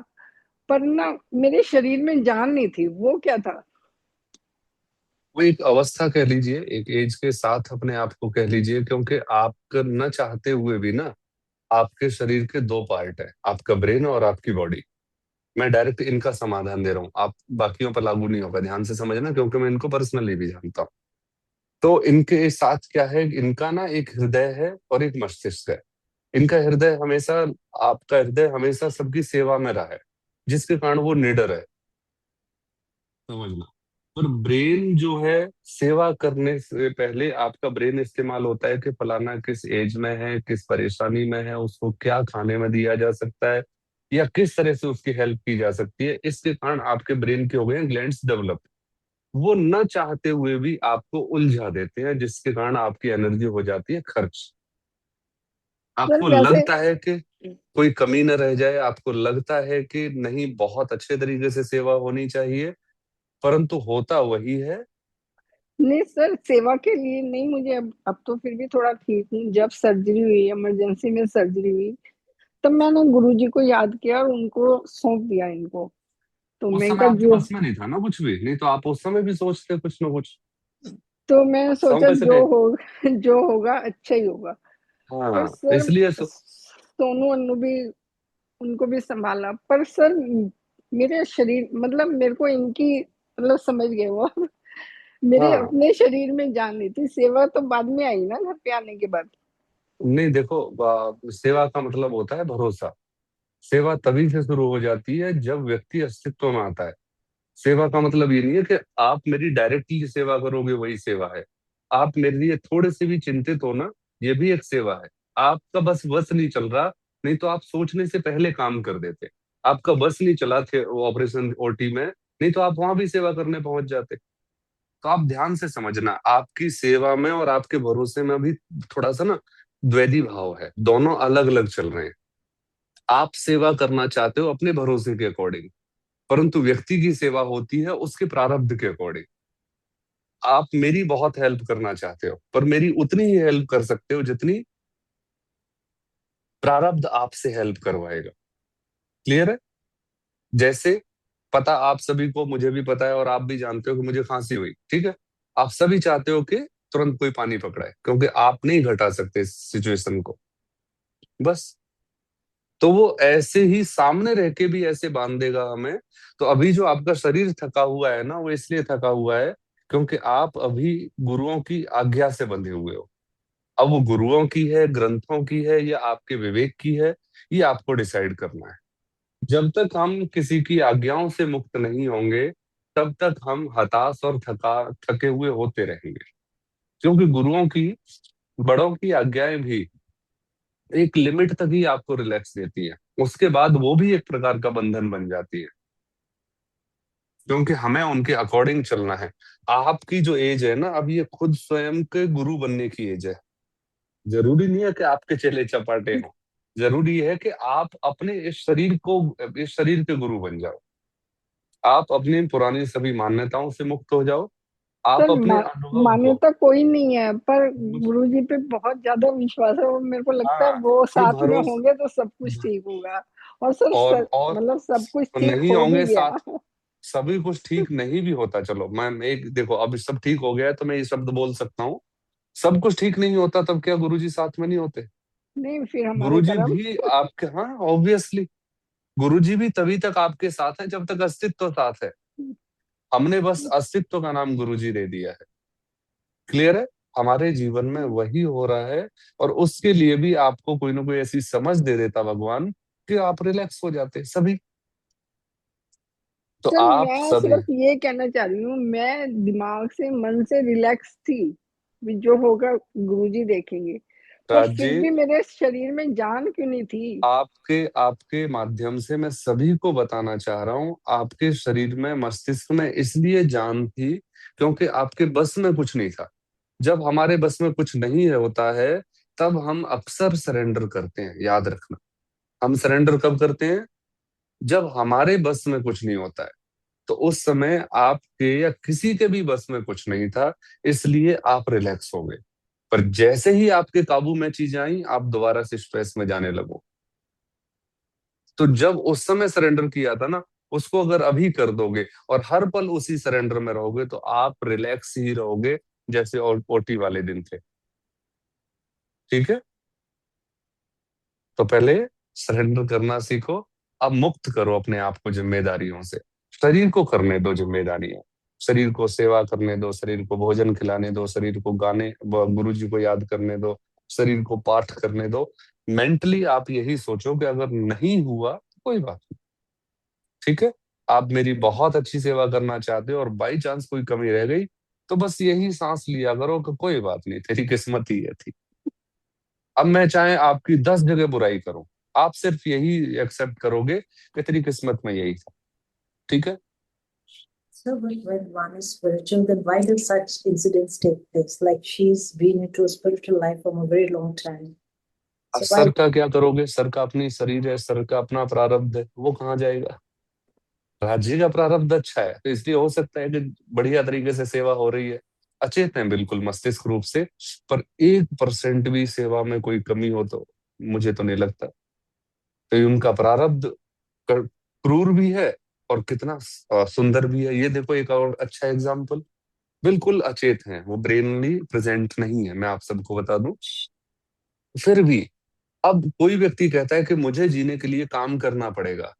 पर ना मेरे शरीर में जान नहीं थी, वो क्या था? वो एक अवस्था कह लीजिए, एक एज के साथ अपने आप को कह लीजिए, क्योंकि आप न चाहते हुए भी ना, आपके शरीर के दो पार्ट है, आपका ब्रेन और आपकी बॉडी। मैं डायरेक्ट इनका समाधान दे रहा हूँ, आप बाकियों पर लागू नहीं होगा, ध्यान से समझना, क्योंकि मैं इनको पर्सनली भी जानता हूँ। तो इनके साथ क्या है, इनका ना एक हृदय है और एक मस्तिष्क है। इनका हृदय हमेशा, आपका हृदय हमेशा सबकी सेवा में रहा है, जिसके कारण वो निडर है, समझना। पर ब्रेन जो है, सेवा करने से पहले आपका ब्रेन इस्तेमाल होता है कि फलाना किस एज में है, किस परेशानी में है, उसको क्या खाने में दिया जा सकता है, या किस तरह से उसकी हेल्प की जा सकती है। इसके कारण आपके ब्रेन के हो गए हैं ग्लैंड्स डेवलप। वो न चाहते हुए भी आपको उलझा देते हैं, जिसके कारण आपकी एनर्जी हो जाती है खर्च। सर आपको वैसे लगता है कि कोई कमी न रह जाए, आपको लगता है कि नहीं बहुत अच्छे तरीके से सेवा होनी चाहिए, परंतु होता वही है। नहीं सर, सेवा के लिए नहीं, मुझे अब तो फिर भी थोड़ा ठीक हूँ। जब सर्जरी हुई, इमरजेंसी में सर्जरी हुई, तब मैंने गुरुजी को याद किया और उनको सौंप दिया इनको। तो उस मैं समय कहा आपके जो, बस में नहीं था ना कुछ भी, नहीं तो आप उस समय भी सोचते कुछ ना कुछ। तो मैं सौंप सोचा ऐसे जो नहीं। हो जो होगा अच्छा ही होगा। पर हाँ, सर इसलिए सोनू अन्नू भी, उनको भी संभाला। पर सर मेरे शरीर, मतलब मेरे को इनकी, मतलब समझ गए वो। मेरे हाँ, अपने शरीर में जान नहीं थी। सेवा तो बाद में आई ना, घर पे आने के बाद। नहीं देखो, सेवा का मतलब होता है भरोसा। सेवा तभी से शुरू हो जाती है जब व्यक्ति अस्तित्व में आता है। सेवा का मतलब ये नहीं है कि आप मेरी डायरेक्टली सेवा करोगे वही सेवा है। आप मेरे लिए थोड़े से भी चिंतित हो ना, ये भी एक सेवा है। आपका बस नहीं चल रहा, नहीं तो आप सोचने से पहले काम कर देते। आपका बस नहीं चला थे ऑपरेशन ओटी में, नहीं तो आप वहां भी सेवा करने पहुंच जाते। तो आप ध्यान से समझना, आपकी सेवा में और आपके भरोसे में अभी थोड़ा सा ना द्वैधी भाव है, दोनों अलग अलग चल रहे हैं। आप सेवा करना चाहते हो अपने भरोसे के अकॉर्डिंग, परंतु व्यक्ति की सेवा होती है उसके प्रारब्ध के अकॉर्डिंग। आप मेरी बहुत हेल्प करना चाहते हो, पर मेरी उतनी ही हेल्प कर सकते हो जितनी प्रारब्ध आपसे हेल्प करवाएगा। क्लियर है? जैसे पता आप सभी को, मुझे भी पता है और आप भी जानते हो कि मुझे खांसी हुई, ठीक है, आप सभी चाहते हो कि तुरंत कोई पानी पकड़ाए, क्योंकि आप नहीं घटा सकते इस सिचुएशन को। बस, तो वो ऐसे ही सामने रह के भी ऐसे बांध देगा हमें। तो अभी जो आपका शरीर थका हुआ है ना, वो इसलिए थका हुआ है क्योंकि आप अभी गुरुओं की आज्ञा से बंधे हुए हो। अब वो गुरुओं की है, ग्रंथों की है, या आपके विवेक की है, ये आपको डिसाइड करना है। जब तक हम किसी की आज्ञाओं से मुक्त नहीं होंगे, तब तक हम हताश और थके हुए होते रहेंगे। क्योंकि गुरुओं की, बड़ों की आज्ञाएं भी एक लिमिट तक ही आपको रिलैक्स देती है, उसके बाद वो भी एक प्रकार का बंधन बन जाती है, क्योंकि हमें उनके अकॉर्डिंग चलना है। आपकी जो एज है ना, अब ये खुद स्वयं के गुरु बनने की एज है। जरूरी नहीं है कि आपके चेले चपाटे हो, जरूरी है कि आप अपने इस शरीर के गुरु बन जाओ। आप अपनी पुरानी सभी मान्यताओं से मुक्त हो जाओ। आप सर अपने अनुभव को, मान्यता कोई नहीं है, पर गुरुजी पे बहुत ज्यादा विश्वास है और मेरे को लगता है हाँ, वो ये साथ में भरोसा, होंगे तो सब कुछ ठीक होगा। और सर, और मतलब सब कुछ ठीक नहीं हो भी होंगे गया। साथ, सभी कुछ ठीक नहीं भी होता। चलो मैं एक देखो, अब सब ठीक हो गया है तो मैं ये शब्द बोल सकता हूँ, सब कुछ ठीक नहीं होता तब क्या गुरुजी साथ में नहीं होते? नहीं, फिर हमारे गुरुजी कर्म। भी आपके, हाँ ऑब्वियसली, गुरुजी भी तभी तक आपके साथ है जब तक अस्तित्व साथ है। हमने बस अस्तित्व का नाम गुरुजी दे दिया है। क्लियर है? हमारे जीवन में वही हो रहा है, और उसके लिए भी आपको कोई ना कोई ऐसी समझ दे देता भगवान कि आप रिलैक्स हो जाते सभी। तो सर आप मैं सभी, सिर्फ ये कहना चाह रही हूँ, मैं दिमाग से मन से रिलैक्स थी, भी जो होगा गुरुजी देखेंगे। पर फिर राजी, भी मेरे शरीर में जान क्यों नहीं थी? आपके आपके माध्यम से मैं सभी को बताना चाह रहा हूं, आपके शरीर में, मस्तिष्क में इसलिए जान थी क्योंकि आपके बस में कुछ नहीं था। जब हमारे बस में कुछ नहीं होता है, तब हम अक्सर सरेंडर करते हैं। याद रखना, हम सरेंडर कब करते हैं? जब हमारे बस में कुछ नहीं होता है। तो उस समय आपके या किसी के भी बस में कुछ नहीं था, इसलिए आप रिलैक्स हो गए। पर जैसे ही आपके काबू में चीजें आई, आप दोबारा से स्ट्रेस में जाने लगो। तो जब उस समय सरेंडर किया था ना, उसको अगर अभी कर दोगे और हर पल उसी सरेंडर में रहोगे, तो आप रिलैक्स ही रहोगे, जैसे ओटी वाले दिन थे। ठीक है? तो पहले सरेंडर करना सीखो। अब मुक्त करो अपने आप को जिम्मेदारियों से। शरीर को करने दो जिम्मेदारियां, शरीर को सेवा करने दो, शरीर को भोजन खिलाने दो, शरीर को गाने गुरु जी को याद करने दो, शरीर को पाठ करने दो। मेंटली आप यही सोचो कि अगर नहीं हुआ तो कोई बात नहीं, ठीक है, आप मेरी बहुत अच्छी सेवा करना चाहते हो और बाई चांस कोई कमी रह गई, तो बस यही सांस लिया करो कि कोई बात नहीं, तेरी किस्मत ही है थी। अब मैं चाहे आपकी 10 जगह बुराई करूं, आप सिर्फ यही एक्सेप्ट करोगे कि तेरी किस्मत में यही था। ठीक है? So, but when one is spiritual, then why do such incidents take place? Like she's been into a spiritual life from a very long time. अब So why? सर का क्या करोगे? सर का अपनी शरीर है, सर का अपना प्रारब्ध है, वो कहाँ जाएगा? राज्य का प्रारब्ध अच्छा है, तो इसलिए हो सकता है कि बढ़िया तरीके से सेवा हो रही है। अचेत है बिल्कुल मस्तिष्क रूप से, पर 1% भी सेवा में कोई कमी हो तो मुझे तो नहीं लगता। तो ये उनका प्रारब्ध क्रूर भी है और कितना सुंदर भी है। ये देखो एक और अच्छा एग्जाम्पल, बिल्कुल अचेत हैं वो, ब्रेनली प्रेजेंट नहीं है, मैं आप सबको बता दूं। फिर भी अब कोई व्यक्ति कहता है कि मुझे जीने के लिए काम करना पड़ेगा,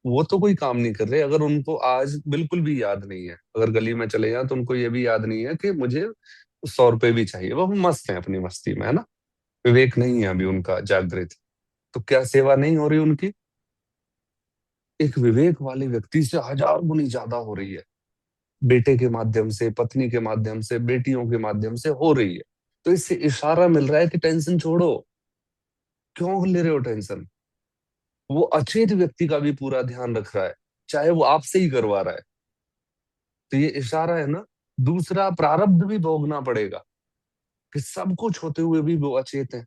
वो तो कोई काम नहीं कर रहे। अगर उनको आज बिल्कुल भी याद नहीं है, अगर गली में चले जाए तो उनको ये भी याद नहीं है कि मुझे 100 रुपए भी चाहिए, वो मस्त है अपनी मस्ती में, है ना, विवेक नहीं है अभी उनका जागृत। तो क्या सेवा नहीं हो रही उनकी? एक विवेक वाले व्यक्ति से 1000 गुनी ज्यादा हो रही है। बेटे के माध्यम से, पत्नी के माध्यम से, बेटियों के माध्यम से हो रही है। तो इससे इशारा मिल रहा है कि टेंशन छोड़ो। क्यों ले रहे हो टेंशन? वो अचेत व्यक्ति का भी पूरा ध्यान रख रहा है, चाहे वो आपसे ही करवा रहा है। तो ये इशारा है ना दूसरा, प्रारब्ध भी भोगना पड़ेगा कि सब कुछ होते हुए भी वो अचेत है।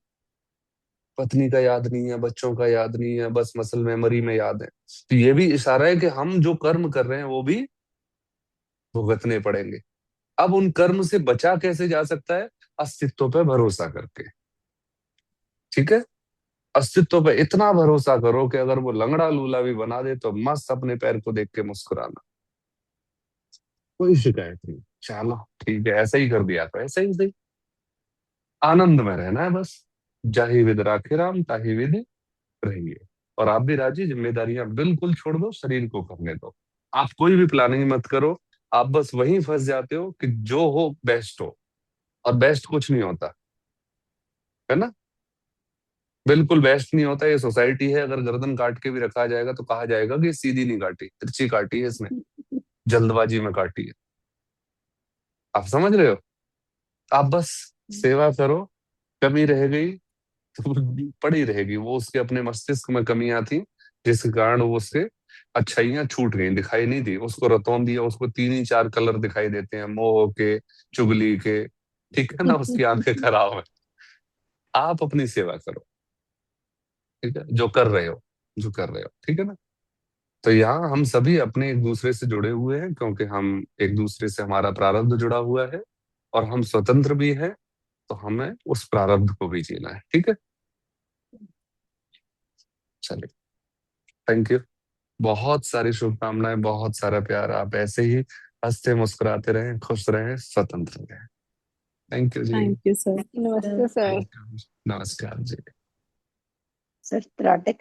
पत्नी का याद नहीं है, बच्चों का याद नहीं है, बस मसल मेमोरी में याद है। तो ये भी इशारा है कि हम जो कर्म कर रहे हैं वो भी भुगतने पड़ेंगे। अब उन कर्म से बचा कैसे जा सकता है? अस्तित्व पे भरोसा करके। ठीक है, अस्तित्व पे इतना भरोसा करो कि अगर वो लंगड़ा लूला भी बना दे तो मस्त अपने पैर को देख के मुस्कुराना, कोई शिकायत नहीं। चलो ठीक है, ऐसा ही कर दिया तो ऐसा ही सही, आनंद में रहना है बस। जाहि विद राखे राम ताहि विद रहिए। और आप भी राजी, जिम्मेदारियां बिल्कुल छोड़ दो, शरीर को करने दो। आप कोई भी प्लानिंग मत करो। आप बस वहीं फंस जाते हो कि जो हो बेस्ट हो, और बेस्ट कुछ नहीं होता है ना। बिल्कुल बेस्ट नहीं होता। ये सोसाइटी है, अगर गर्दन काट के भी रखा जाएगा तो कहा जाएगा कि सीधी नहीं काटी, तिरछी काटी है इसने, जल्दबाजी में काटी है। आप समझ रहे हो? आप बस सेवा करो। कमी रह गई तो पड़ी रहेगी, वो उसके अपने मस्तिष्क में कमियां थी जिसके कारण वो उससे अच्छाइयां छूट गई, दिखाई नहीं दी। उसको रतौन दिया, उसको 3 ही 4 कलर दिखाई देते हैं, मोह के, चुगली के। ठीक है ना, उसकी आंखें खराब है। आप अपनी सेवा करो, ठीक है, जो कर रहे हो, जो कर रहे हो, ठीक है ना। तो यहाँ हम सभी अपने एक दूसरे से जुड़े हुए हैं, क्योंकि हम एक दूसरे से, हमारा प्रारब्ध जुड़ा हुआ है और हम स्वतंत्र भी हैं। तो हमें उस प्रारब्ध को भी जीना है, ठीक है। चलिए, थैंक यू। बहुत सारी शुभकामनाएं, बहुत सारा प्यार। आप ऐसे ही हंसते मुस्कुराते रहें, खुश रहें, स्वतंत्र रहें। Thank you ji. Thank you sir. नमस्ते सर। नमस्कार जी। Sir, Tirate